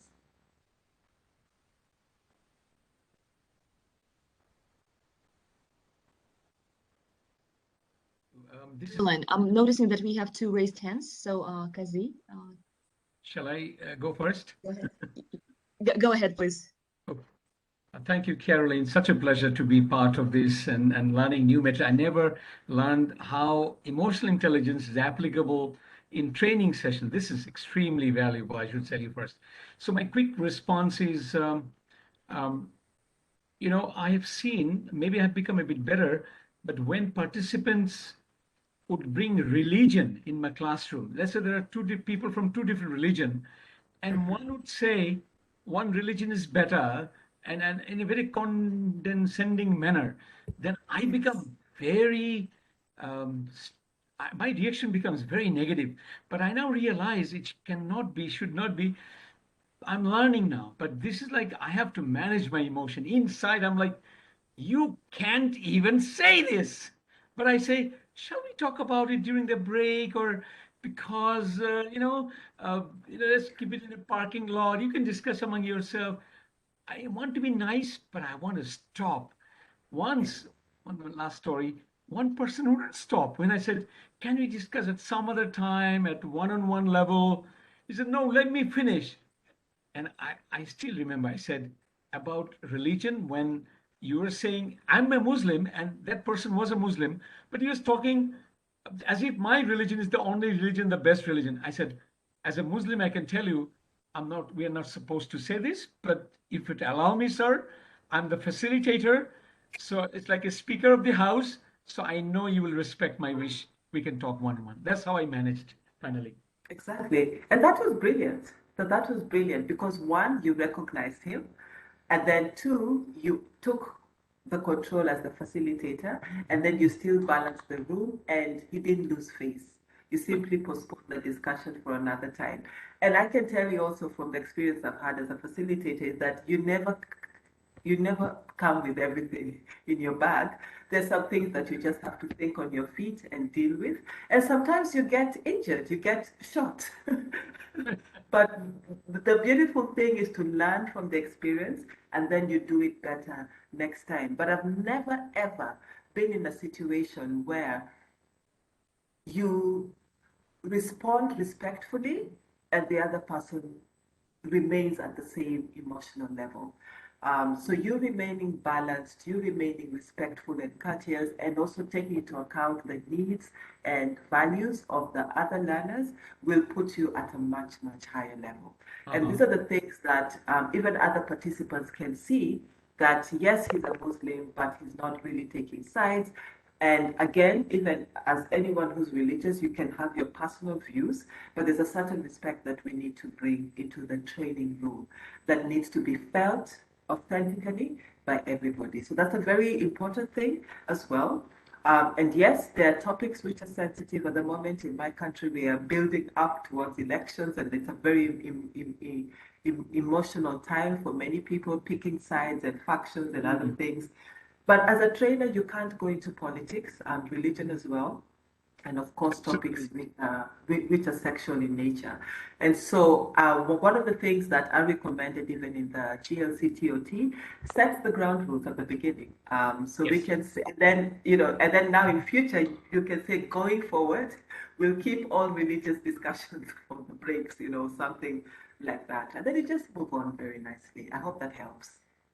Excellent. I'm noticing that we have two raised hands. So, Kazi, Shall I go first? go ahead. Go ahead, please. Oh, thank you, Caroline. Such a pleasure to be part of this and learning new methods. I never learned how emotional intelligence is applicable in training sessions. This is extremely valuable, I should tell you first. So my quick response is, um, I have seen, maybe I've become a bit better, but when participants would bring religion in my classroom. Let's say there are people from two different religion, and one would say one religion is better, and in a very condescending manner. Then I Yes. become very, my reaction becomes very negative. But I now realize it cannot be, should not be. I'm learning now, but this is like I have to manage my emotion. Inside, I'm like, you can't even say this. But I say, shall we talk about it during the break or because, let's keep it in a parking lot. You can discuss among yourself. I want to be nice, but I want to stop. Once, one last story, one person wouldn't stop. When I said, can we discuss at some other time at one-on-one level? He said, no, let me finish. And I still remember I said about religion when you were saying, I'm a Muslim, and that person was a Muslim, but he was talking as if my religion is the only religion, the best religion. I said, as a Muslim, I can tell you, we are not supposed to say this, but if it allow me, sir, I'm the facilitator. So it's like a speaker of the house. So I know you will respect my wish. We can talk one on one. That's how I managed finally. Exactly. And that was brilliant. That was brilliant because one, you recognized him, and then two, you took the control as the facilitator, and then you still balanced the room and he didn't lose face. You simply postponed the discussion for another time. And I can tell you also from the experience I've had as a facilitator is that you never come with everything in your bag. There's some things that you just have to think on your feet and deal with. And sometimes you get injured, you get shot. But the beautiful thing is to learn from the experience and then you do it better next time. But I've never ever been in a situation where you respond respectfully and the other person remains at the same emotional level. So you remaining balanced, you remaining respectful and courteous, and also taking into account the needs and values of the other learners will put you at a much, much higher level. And Uh-huh. these are the things that even other participants can see that yes, he's a Muslim, but he's not really taking sides. And again, even as anyone who's religious, you can have your personal views, but there's a certain respect that we need to bring into the training room that needs to be felt authentically by everybody. So that's a very important thing as well. And yes, there are topics which are sensitive at the moment. In my country, we are building up towards elections, and it's a very emotional time for many people, picking sides and factions and other things. But as a trainer, you can't go into politics and religion as well, and of course topics Absolutely. which are sexual in nature. And so one of the things that I recommended even in the GLC TOT sets the ground rules at the beginning. So we Yes. can say, and then, and then now in future, you can say going forward, we'll keep all religious discussions for the breaks, something like that. And then you just move on very nicely. I hope that helps.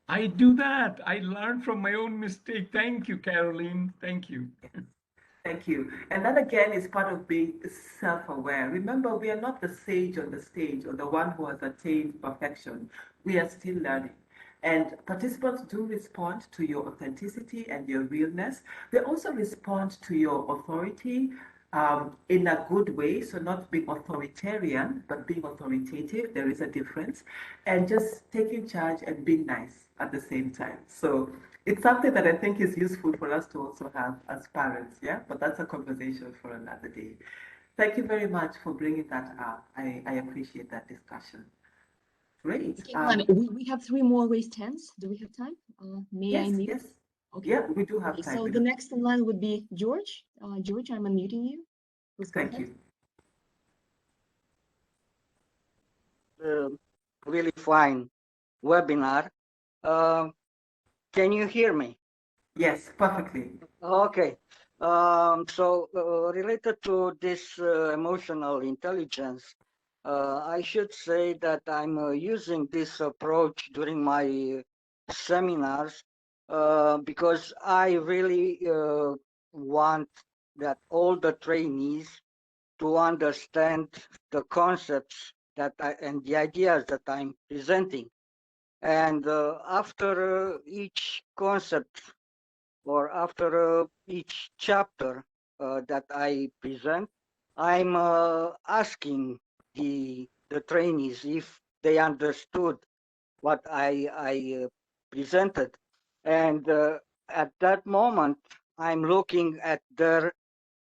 I do that. I learn from my own mistake. Thank you, Caroline. Thank you. Thank you. And that again is part of being self-aware. Remember, we are not the sage on the stage or the one who has attained perfection. We are still learning. And participants do respond to your authenticity and your realness. They also respond to your authority in a good way. So not being authoritarian, but being authoritative. There is a difference. And just taking charge and being nice at the same time. So it's something that I think is useful for us to also have as parents, yeah? But that's a conversation for another day. Thank you very much for bringing that up. I appreciate that discussion. Great. Okay, Glenn, we have 3 more raised hands. Do we have time? May I Yes, mute? yes. Okay. Yeah, we do have Okay, time. so the next in line would be George. George, I'm unmuting you. Please go Thank ahead. you. Really fine webinar. Can you hear me? Yes, perfectly. Okay. Related to this emotional intelligence, I should say that I'm using this approach during my seminars because I really want that all the trainees to understand the concepts that and the ideas that I'm presenting. And after each concept or after each chapter that I present, I'm asking the trainees if they understood what I presented. And at that moment, I'm looking at their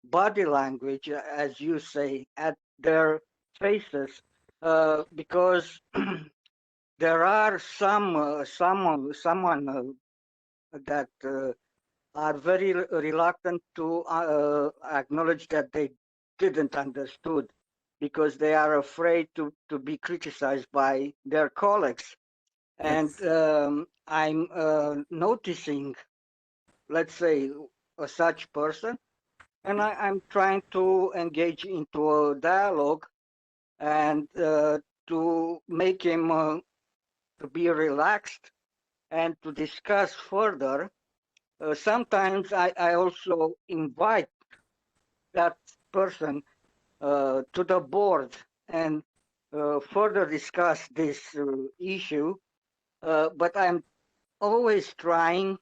body language, as you say, at their faces, because there are someone that are very reluctant to acknowledge that they didn't understood because they are afraid to be criticized by their colleagues. And Yes. I'm noticing, let's say, such person, and I'm trying to engage into a dialogue and to make him to be relaxed and to discuss further. Sometimes I also invite that person to the board and further discuss this issue, but I'm always trying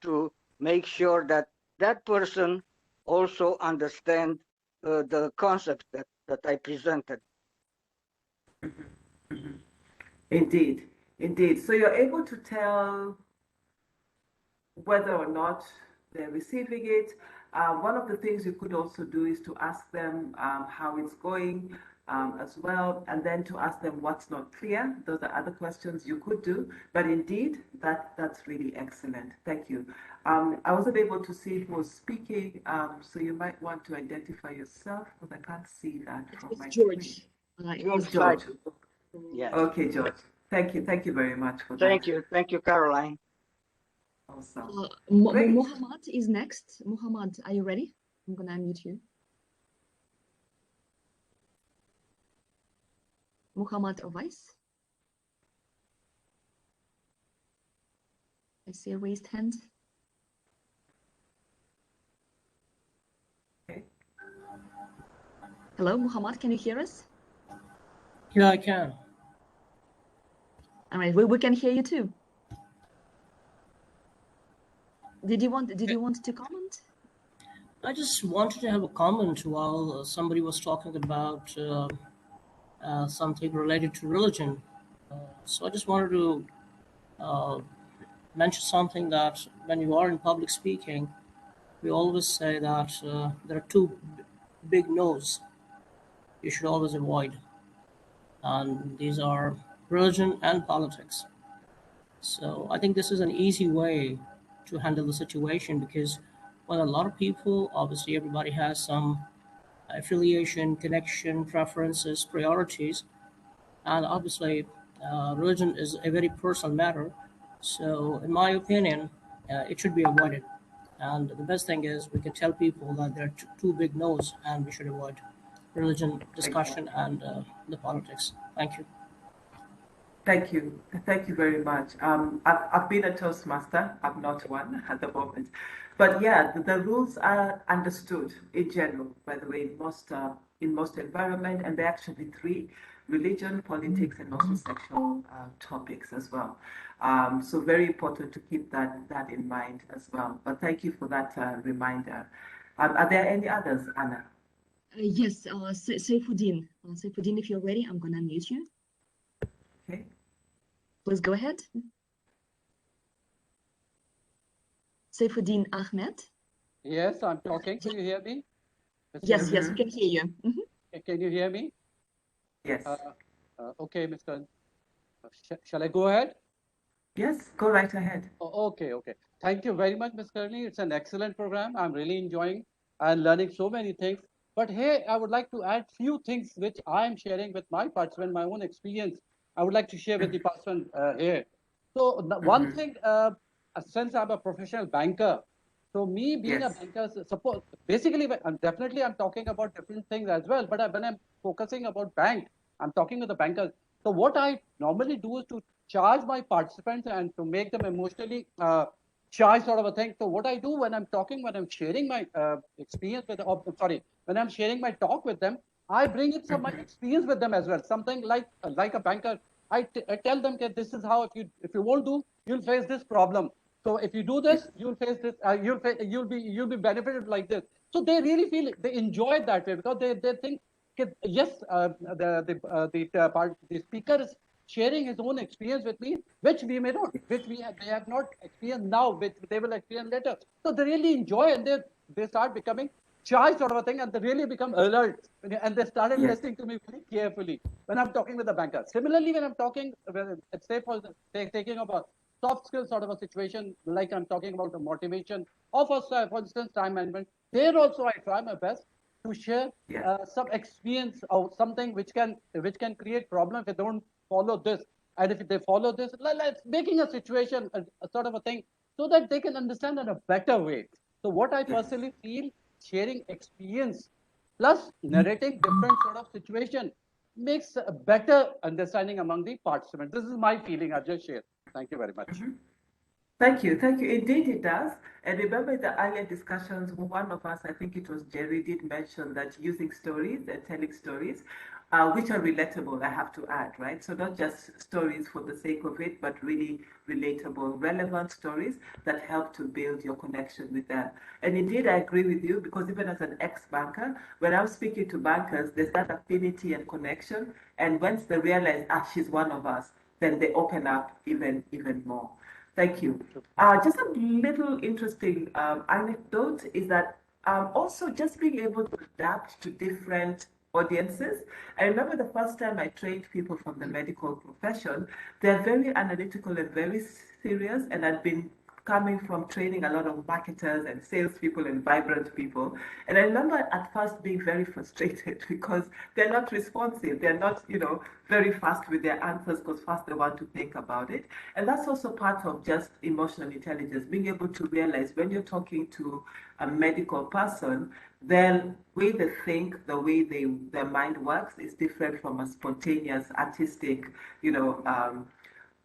to make sure that that person also understand the concept that I presented. Indeed, indeed. So you're able to tell whether or not they're receiving it. One of the things you could also do is to ask them how it's going as well, and then to ask them what's not clear. Those are other questions you could do. But indeed, that's really excellent. Thank you. I wasn't able to see who was speaking, so you might want to identify yourself because I can't see that It from was my screen. George. It was George. Yes. Okay, George. Thank you. Thank you very much for that. Thank you, Caroline. Awesome. Great. Muhammad is next. Muhammad, are you ready? I'm gonna unmute you. Muhammad Awais. I see a raised hand. Okay. Hello, Muhammad, can you hear us? Yeah, I can. All right, we can hear you too. Did you want to comment? I just wanted to have a comment while somebody was talking about something related to religion. So I just wanted to mention something that when you are in public speaking, we always say that there are two big no's you should always avoid, and these are religion and politics. So I think this is an easy way to handle the situation because when a lot of people, obviously everybody has some affiliation, connection, preferences, priorities, and obviously religion is a very personal matter. So in my opinion, it should be avoided. And the best thing is we can tell people that there are two big no's and we should avoid religion discussion and the politics. Thank you. Thank you. Thank you very much. I've been a Toastmaster. I'm not one at the moment. But yeah, the rules are understood in general, by the way, in most environment, and they're actually three: religion, politics, and also sexual topics as well. So very important to keep that in mind as well. But thank you for that reminder. Are there any others, Anna? Yes, Saifuddin. Saifuddin, if you're ready, I'm gonna mute you. Okay. Please go ahead. Saifuddin Ahmed. Yes, I'm talking. Can you hear me? Yes, Mr. yes, we can hear you. Can you hear me? Yes. Okay, Mr. Shall I go ahead? Yes, go right ahead. Okay, okay. Thank you very much, Ms. Kearney. It's an excellent program. I'm really enjoying and learning so many things. But here, I would like to add few things which I'm sharing with my participant, my own experience. I would like to share with the participant here. So one thing, since I'm a professional banker, so me being a Yes. banker, suppose basically, I'm talking about different things as well. But when I'm focusing about bank, I'm talking with the bankers. So what I normally do is to charge my participants and to make them emotionally charged sort of a thing. So what I do when I'm talking, when I'm sharing my experience with, when I'm sharing my talk with them, I bring in some my experience with them as well. Something like a banker, I tell them that this is how if you won't do, you'll face this problem. So if you do this, you'll face this. You'll be benefited like this. So they really feel it. They enjoy it that way because they think yes, the speaker is sharing his own experience with me, which we may not, they have not experienced now, which they will experience later. So they really enjoy and they start becoming shy sort of a thing, and they really become alert, and they started listening to me very carefully when I'm talking with the banker. Similarly, when I'm talking, let's say taking up a soft skill sort of a situation, like I'm talking about the motivation of for instance, time management. There also I try my best to share some experience or something which can create problems if they don't follow this, and if they follow this, let's making a situation a sort of a thing so that they can understand in a better way. So what I personally feel, sharing experience plus narrating different sort of situation makes a better understanding among the participants. This is my feeling. I just share. Thank you very much. Thank you. Thank you. Indeed, it does. And remember the earlier discussions, one of us, I think it was Jerry, did mention that using stories and telling stories, which are relatable, I have to add, right? So not just stories for the sake of it, but really relatable, relevant stories that help to build your connection with them. And indeed, I agree with you because even as an ex-banker, when I'm speaking to bankers, there's that affinity and connection. And once they realize, she's one of us, then they open up even more. Thank you. Just a little interesting anecdote is that also just being able to adapt to different audiences. I remember the first time I trained people from the medical profession, they're very analytical and very serious, and I'd been coming from training a lot of marketers and salespeople and vibrant people. And I remember at first being very frustrated because they're not responsive. They're not, very fast with their answers because first they want to think about it. And that's also part of just emotional intelligence, being able to realize when you're talking to a medical person, then the way they think, the way their mind works is different from a spontaneous, artistic,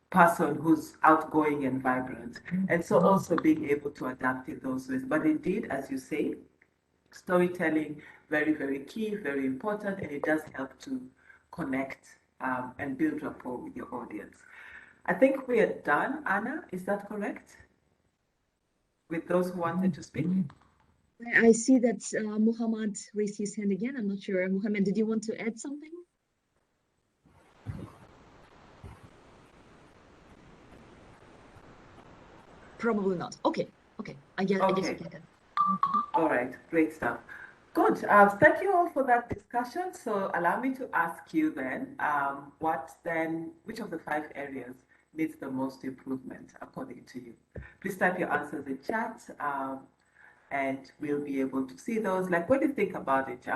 person who's outgoing and vibrant. And so also being able to adapt in those ways. But indeed, as you say, storytelling, very, very key, very important, and it does help to connect and build rapport with your audience. I think we are done, Anna, is that correct? With those who wanted to speak? I see that Muhammad raised his hand again. I'm not sure. Muhammad, did you want to add something? Probably not. Okay. I guess we can continue. All right, great stuff. Good. Thank you all for that discussion. So allow me to ask you then, which of the 5 areas needs the most improvement according to you? Please type your answers in chat, and we'll be able to see those. Like when you think about it,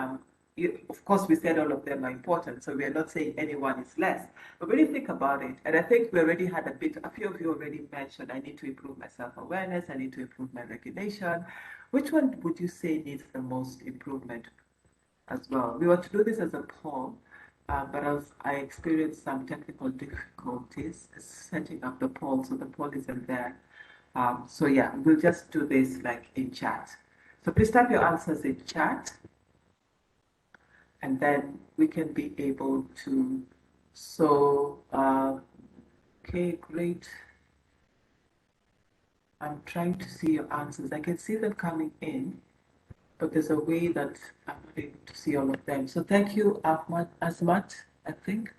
of course, we said all of them are important, so we are not saying any one is less. But when you think about it, and I think we already had a few of you already mentioned, I need to improve my self-awareness, I need to improve my regulation. Which one would you say needs the most improvement as well? We want to do this as a poll. but I experienced some technical difficulties setting up the poll, so the poll isn't there. So yeah, we'll just do this like in chat. So please type your answers in chat, and then we can be able to. So, okay, great. I'm trying to see your answers. I can see them coming in, but there's a way that I'm not able to see all of them. So thank you, Ahmad, Asmat, I think.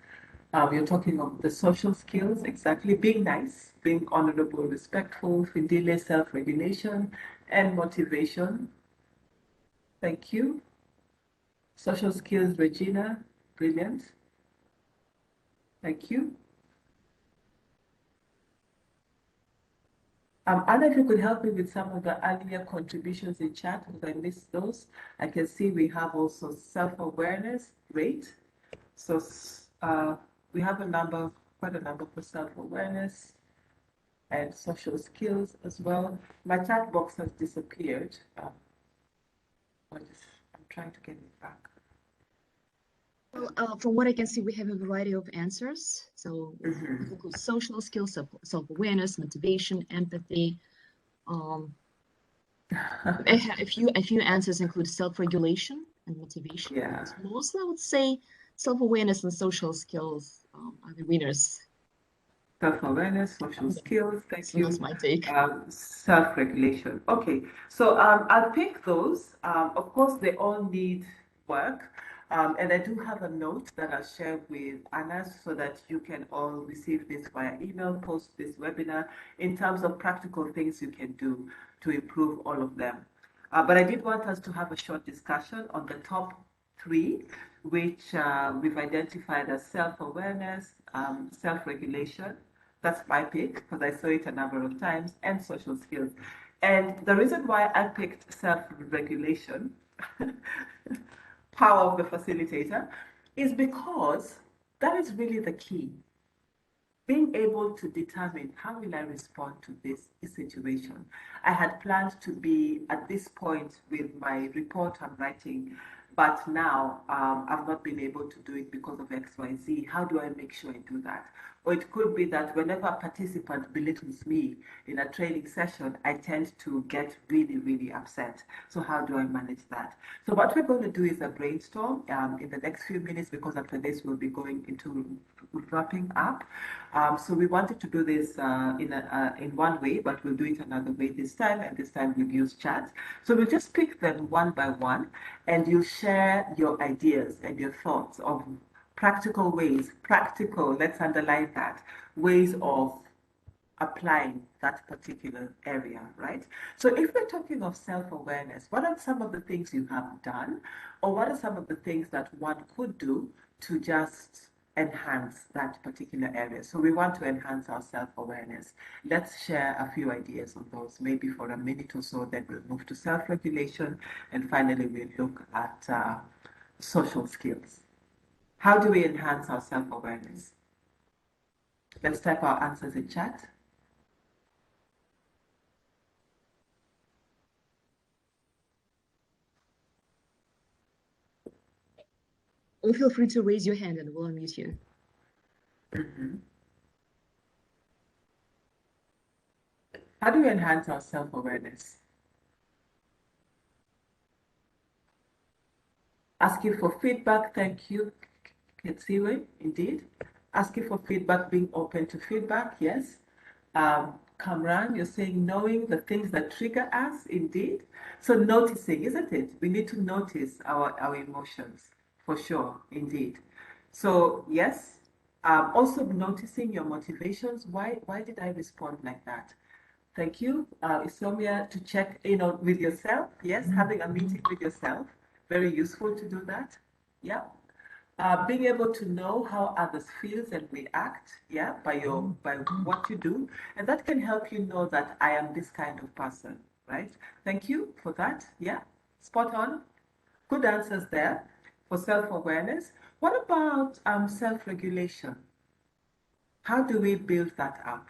You're talking of the social skills, exactly. Being nice, being honorable, respectful, fidele, self-regulation, and motivation. Thank you. Social skills, Regina, brilliant. Thank you. Anna, if you could help me with some of the earlier contributions in chat, because I missed those. I can see we have also self-awareness, great. So we have quite a number for self-awareness and social skills as well. My chat box has disappeared. I'm trying to get it back. Well, from what I can see, we have a variety of answers. So Mhm. it includes social skills, self-awareness, motivation, empathy. A few answers include self-regulation and motivation. Yeah. But mostly, I would say self-awareness and social skills are the winners. Self-awareness, social skills, thank So you. that's my take. Self-regulation. Okay, so I'll pick those. Of course, they all need work. And I do have a note that I'll share with Anna so that you can all receive this via email, post this webinar in terms of practical things you can do to improve all of them. But I did want us to have a short discussion on the top three, which we've identified as self-awareness, self-regulation. That's my pick because I saw it a number of times, and social skills. And the reason why I picked self-regulation, power of the facilitator, is because that is really the key. Being able to determine how will I respond to this situation. I had planned to be at this point with my report I'm writing, but now I've not been able to do it because of XYZ. How do I make sure I do that? Or it could be that whenever a participant belittles me in a training session, I tend to get really, really upset. So how do I manage that? So what we're going to do is a brainstorm in the next few minutes, because after this we'll be going into wrapping up. So we wanted to do this in one way, but we'll do it another way this time, and this time we'll use chat. So we'll just pick them one by one, and you'll share your ideas and your thoughts of practical ways, let's underline that, ways of applying that particular area, right? So if we're talking of self-awareness, what are some of the things you have done, or what are some of the things that one could do to just enhance that particular area? So we want to enhance our self-awareness. Let's share a few ideas on those, maybe for a minute or so, then we'll move to self-regulation, and finally we'll look at social skills. How do we enhance our self-awareness? Let's type our answers in chat. Or feel free to raise your hand and we'll unmute you. Mm-hmm. How do we enhance our self-awareness? Asking for feedback, thank you, Ketsiwe, indeed. Asking for feedback, being open to feedback, yes. Kamran, you're saying knowing the things that trigger us, indeed. So noticing, isn't it? We need to notice our emotions, for sure, indeed. So yes, also noticing your motivations. Why did I respond like that? Thank you, Isomia, to check in on with yourself. Yes, having a meeting with yourself, very useful to do that. Yeah. Being able to know how others feels and react, yeah, by what you do, and that can help you know that I am this kind of person, right? Thank you for that. Yeah, spot on. Good answers there for self-awareness. What about self-regulation? How do we build that up?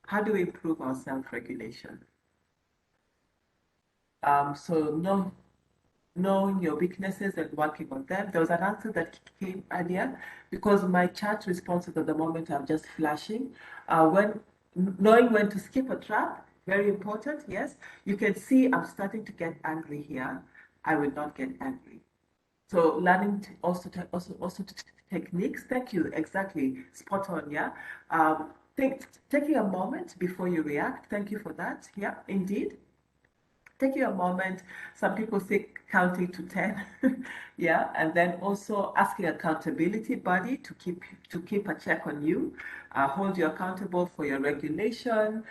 How do we improve our self-regulation? So no, knowing your weaknesses and working on them. There was an answer that came earlier because my chat responses at the moment are just flashing. When knowing when to skip a trap, very important. Yes, you can see I'm starting to get angry here. I will not get angry. So learning also techniques. Thank you. Exactly. Spot on. Yeah. Taking a moment before you react. Thank you for that. Yeah, indeed. Taking a moment, some people say counting to 10, yeah, and then also asking accountability buddy to keep a check on you, hold you accountable for your regulation,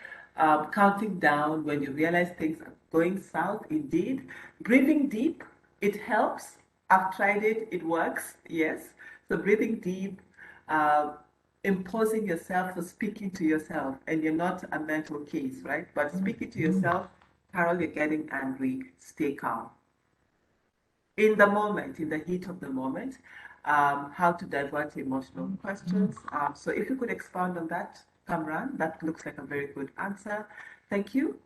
counting down when you realize things are going south. Indeed, breathing deep, it helps. I've tried it, it works. Yes, so breathing deep, uh, imposing yourself or speaking to yourself, and you're not a mental case, right? But speaking to yourself, Carol, you're getting angry, stay calm. In the moment, in the heat of the moment, how to divert emotional questions. So if you could expound on that, Kamran, that looks like a very good answer. Thank you.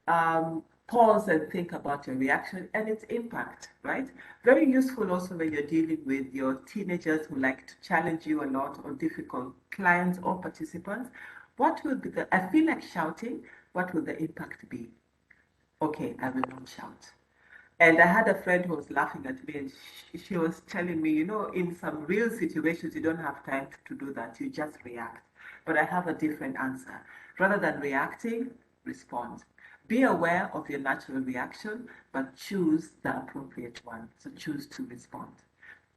Pause and think about your reaction and its impact, right? Very useful also when you're dealing with your teenagers who like to challenge you a lot, or difficult clients or participants. What will be I feel like shouting, what will the impact be? Okay, I will not shout. And I had a friend who was laughing at me, and she was telling me, in some real situations, you don't have time to do that. You just react. But I have a different answer. Rather than reacting, respond. Be aware of your natural reaction, but choose the appropriate one. So choose to respond.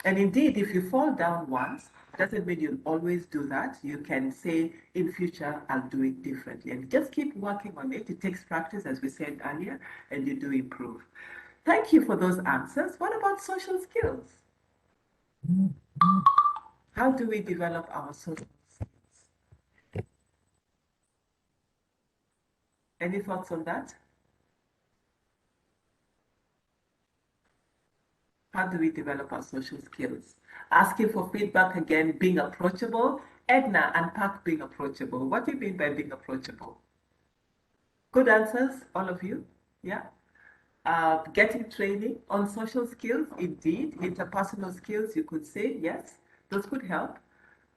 And indeed, if you fall down once, doesn't mean you'll always do that. You can say, in future, I'll do it differently. And just keep working on it. It takes practice, as we said earlier, and you do improve. Thank you for those answers. What about social skills? How do we develop our social skills? Any thoughts on that? How do we develop our social skills? Asking for feedback again, being approachable. Edna, unpack being approachable. What do you mean by being approachable? Good answers, all of you. Yeah. Getting training on social skills, indeed. Interpersonal skills, you could say, yes, those could help.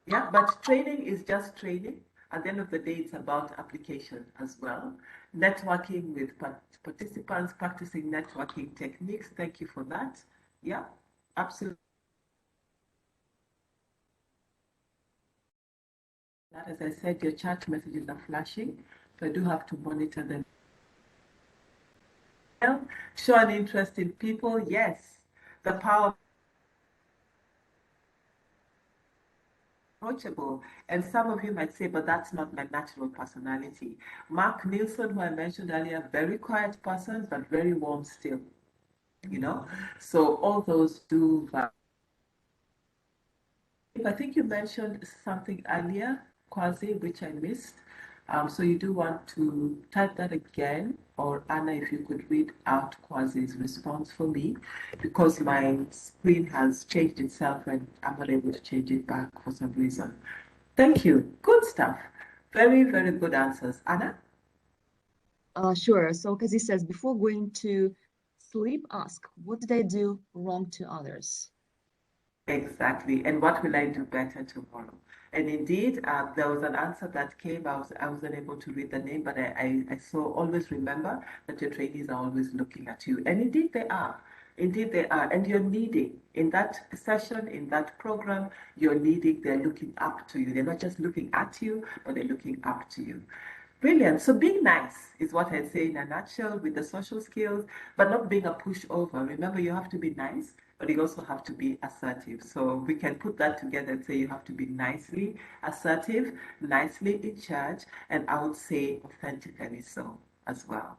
Yeah, but training is just training. At the end of the day, it's about application as well. Networking with participants, practicing networking techniques. Thank you for that. Yeah, absolutely. As I said, your chat messages are flashing, so I do have to monitor them. Show an interest in people. Yes, the power of approachable. And some of you might say, but that's not my natural personality. Mark Nielsen, who I mentioned earlier, very quiet person, but very warm still. So all those do. I think you mentioned something earlier, Kwazi, which I missed. So you do want to type that again, or Anna, if you could read out Kwazi's response for me, because my screen has changed itself and I'm not able to change it back for some reason. Thank you. Good stuff. Very, very good answers. Anna? Sure. So Kazi says, before going to sleep, ask, what did I do wrong to others? Exactly. And what will I do better tomorrow? And indeed, there was an answer that came. I was unable to read the name, but I saw, always remember that your trainees are always looking at you. And indeed they are. Indeed they are. And you're leading in that session, in that program, you're leading, they're looking up to you. They're not just looking at you, but they're looking up to you. Brilliant. So being nice is what I'd say in a nutshell with the social skills, but not being a pushover. Remember, you have to be nice, but you also have to be assertive. So we can put that together and say you have to be nicely assertive, nicely in charge, and I would say authentically so as well.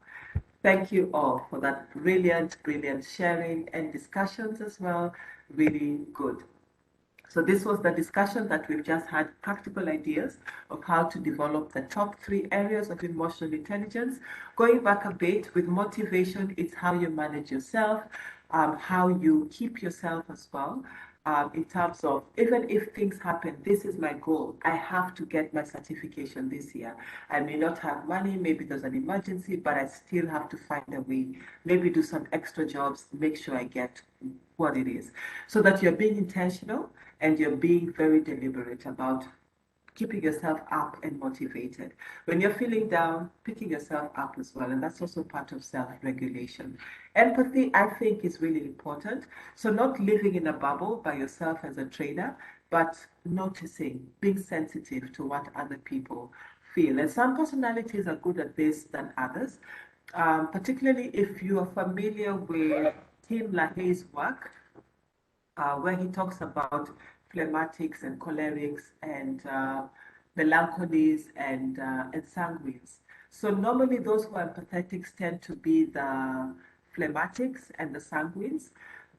Thank you all for that brilliant, brilliant sharing and discussions as well. Really good. So this was the discussion that we've just had, practical ideas of how to develop the top 3 areas of emotional intelligence. Going back a bit with motivation, it's how you manage yourself. how you keep yourself as well. In terms of, even if things happen, this is my goal. I have to get my certification this year. I may not have money, maybe there's an emergency, but I still have to find a way. Maybe do some extra jobs, make sure I get what it is. So that you're being intentional and you're being very deliberate about keeping yourself up and motivated. When you're feeling down, picking yourself up as well. And that's also part of self-regulation. Empathy, I think, is really important. So not living in a bubble by yourself as a trainer, but noticing, being sensitive to what other people feel. And some personalities are good at this than others. Particularly if you are familiar with Tim LaHaye's work, where he talks about phlegmatics and cholerics and melancholies and sanguines. So normally those who are empathetics tend to be the phlegmatics and the sanguines.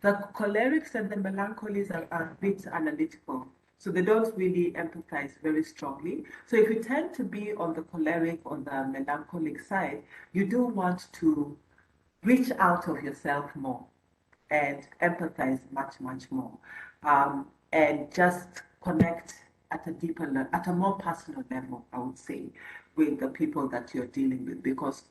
The cholerics and the melancholies are a bit analytical. So they don't really empathize very strongly. So if you tend to be on the choleric or the melancholic side, you do want to reach out of yourself more and empathize much, much more, and just connect at a deeper level, at a more personal level, I would say, with the people that you're dealing with, because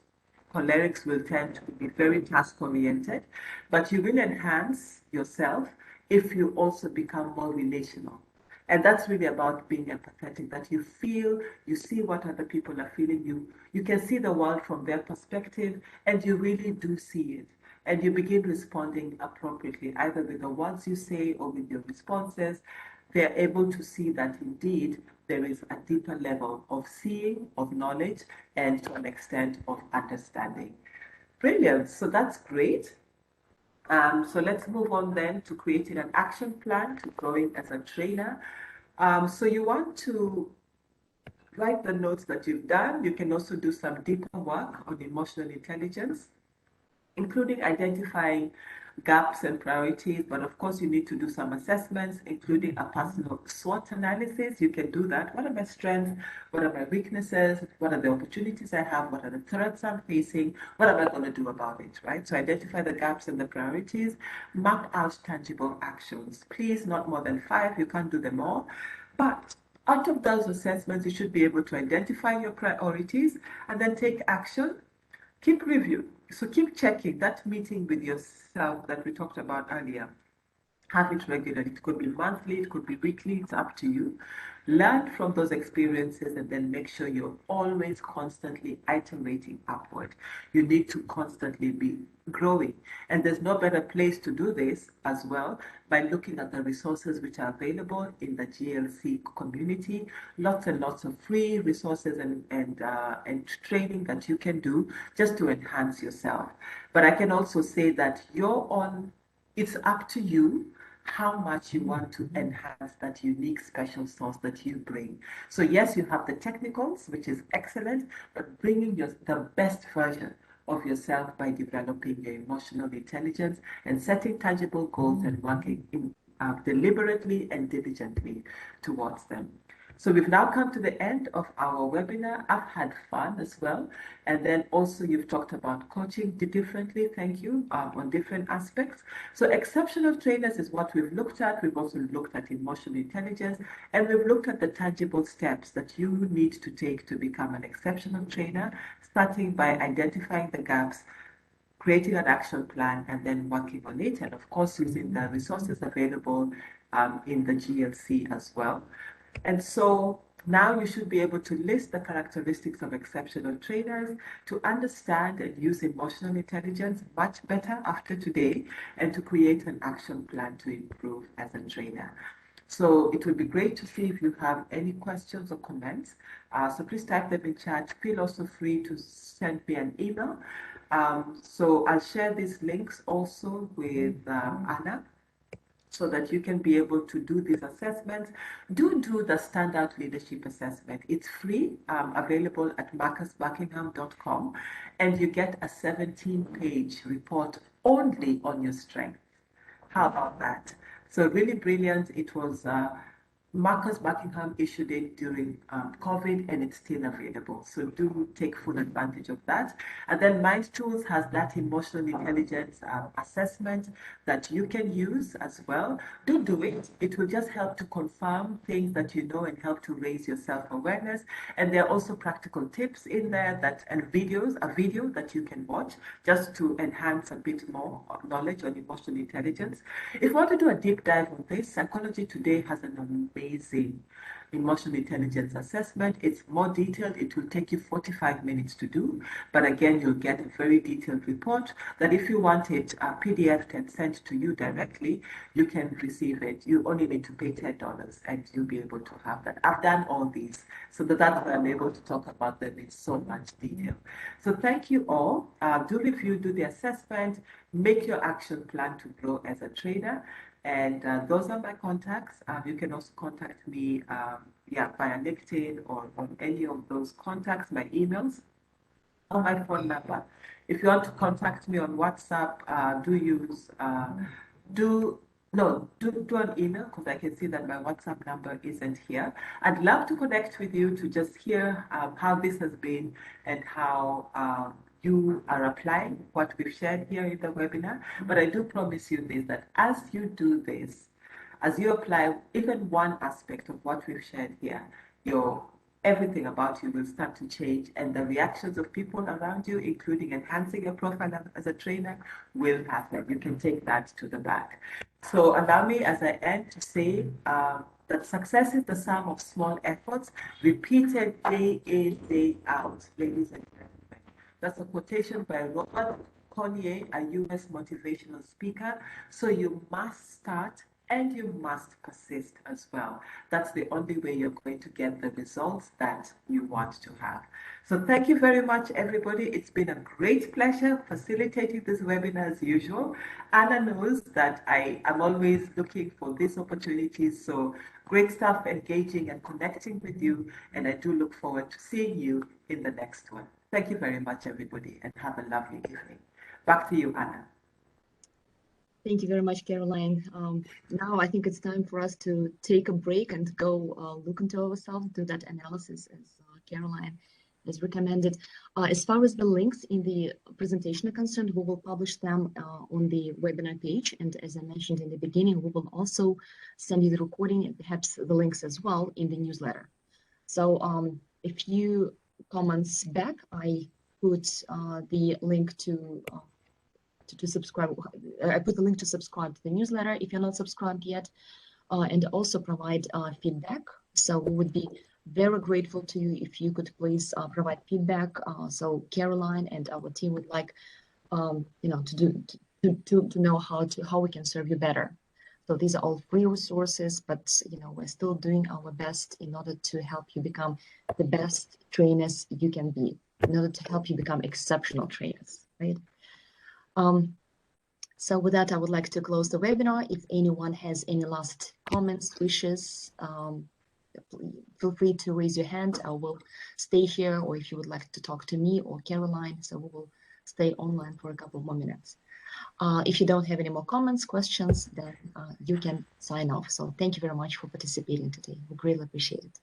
cholerics will tend to be very task oriented, but you will enhance yourself if you also become more relational. And that's really about being empathetic, that you feel, you see what other people are feeling, you can see the world from their perspective, and you really do see it. And you begin responding appropriately, either with the words you say or with your responses. They're able to see that indeed there is a deeper level of seeing, of knowledge, and to an extent of understanding. Brilliant. So that's great. So let's move on then to creating an action plan to growing as a trainer. So you want to write the notes that you've done. You can also do some deeper work on emotional intelligence, including identifying gaps and priorities. But of course, you need to do some assessments, including a personal SWOT analysis. You can do that. What are my strengths? What are my weaknesses? What are the opportunities I have? What are the threats I'm facing? What am I going to do about it, right? So identify the gaps and the priorities. Map out tangible actions. Please, not more than 5. You can't do them all. But out of those assessments, you should be able to identify your priorities and then take action. Keep review. So keep checking that meeting with yourself that we talked about earlier. Have it regularly. It could be monthly, it could be weekly, it's up to you. Learn from those experiences and then make sure you're always constantly iterating upward. You need to constantly be growing. And there's no better place to do this as well by looking at the resources which are available in the GLC community. Lots and lots of free resources and training that you can do just to enhance yourself. But I can also say that it's up to you how much you want to enhance that unique special sauce that you bring. So yes, you have the technicals, which is excellent, but bringing the best version of yourself by developing your emotional intelligence and setting tangible goals and working deliberately and diligently towards them. So we've now come to the end of our webinar. I've had fun as well. And then also you've talked about coaching differently, thank you, on different aspects. So exceptional trainers is what we've looked at. We've also looked at emotional intelligence, and we've looked at the tangible steps that you need to take to become an exceptional trainer, starting by identifying the gaps, creating an action plan, and then working on it. And of course, using the resources available in the GLC as well. And so now you should be able to list the characteristics of exceptional trainers, to understand and use emotional intelligence much better after today, and to create an action plan to improve as a trainer. So it would be great to see if you have any questions or comments. So please type them in chat. Feel also free to send me an email. So I'll share these links also with Anna, so that you can be able to do these assessments. Do the Standout Leadership Assessment. It's free, available at marcusbuckingham.com, and you get a 17-page report only on your strengths. How about that? So really brilliant. It was Marcus Buckingham issued it during COVID, and it's still available. So do take full advantage of that. And then Mind Tools has that emotional intelligence assessment that you can use as well. Do it. It will just help to confirm things that you know and help to raise your self-awareness. And there are also practical tips in there and a video that you can watch just to enhance a bit more knowledge on emotional intelligence. If you want to do a deep dive on this, Psychology Today has an amazing emotional intelligence assessment. It's more detailed. It will take you 45 minutes to do, but again, you'll get a very detailed report that if you want it PDF and sent to you directly, you can receive it. You only need to pay $10 and you'll be able to have that. I've done all these so that's why I'm able to talk about them in so much detail. So thank you all. Do review, do the assessment, make your action plan to grow as a trainer. And those are my contacts. You can also contact me via LinkedIn or on any of those contacts, my emails, or my phone number. If you want to contact me on WhatsApp, do an email, because I can see that my WhatsApp number isn't here. I'd love to connect with you to just hear how this has been and how you are applying what we've shared here in the webinar. But I do promise you this, that as you do this, as you apply even one aspect of what we've shared here, everything about you will start to change, and the reactions of people around you, including enhancing your profile as a trainer, will happen. You can take that to the bank. So allow me, as I end, to say that success is the sum of small efforts repeated day in, day out, ladies and gentlemen. That's a quotation by Robert Collier, a US motivational speaker. So you must start and you must persist as well. That's the only way you're going to get the results that you want to have. So thank you very much, everybody. It's been a great pleasure facilitating this webinar as usual. Anna knows that I am always looking for these opportunities. So great stuff, engaging and connecting with you. And I do look forward to seeing you in the next one. Thank you very much, everybody, and have a lovely evening. Back to you, Anna. Thank you very much, Caroline. Now I think it's time for us to take a break and go look into ourselves, do that analysis as Caroline has recommended. As far as the links in the presentation are concerned, we will publish them on the webinar page. And as I mentioned in the beginning, we will also send you the recording and perhaps the links as well in the newsletter. So a few comments back, I put the link to subscribe. I put the link to subscribe to the newsletter if you're not subscribed yet, and also provide feedback. So we would be very grateful to you if you could please provide feedback. So Caroline and our team would like, to know how we can serve you better. So these are all free resources, but we're still doing our best in order to help you become the best trainers you can be, in order to help you become exceptional trainers, right? So with that, I would like to close the webinar. If anyone has any last comments, wishes, feel free to raise your hand. I will stay here, or if you would like to talk to me or Caroline, so we will stay online for a couple more minutes. If you don't have any more comments, questions, then you can sign off. So thank you very much for participating today. We greatly appreciate it.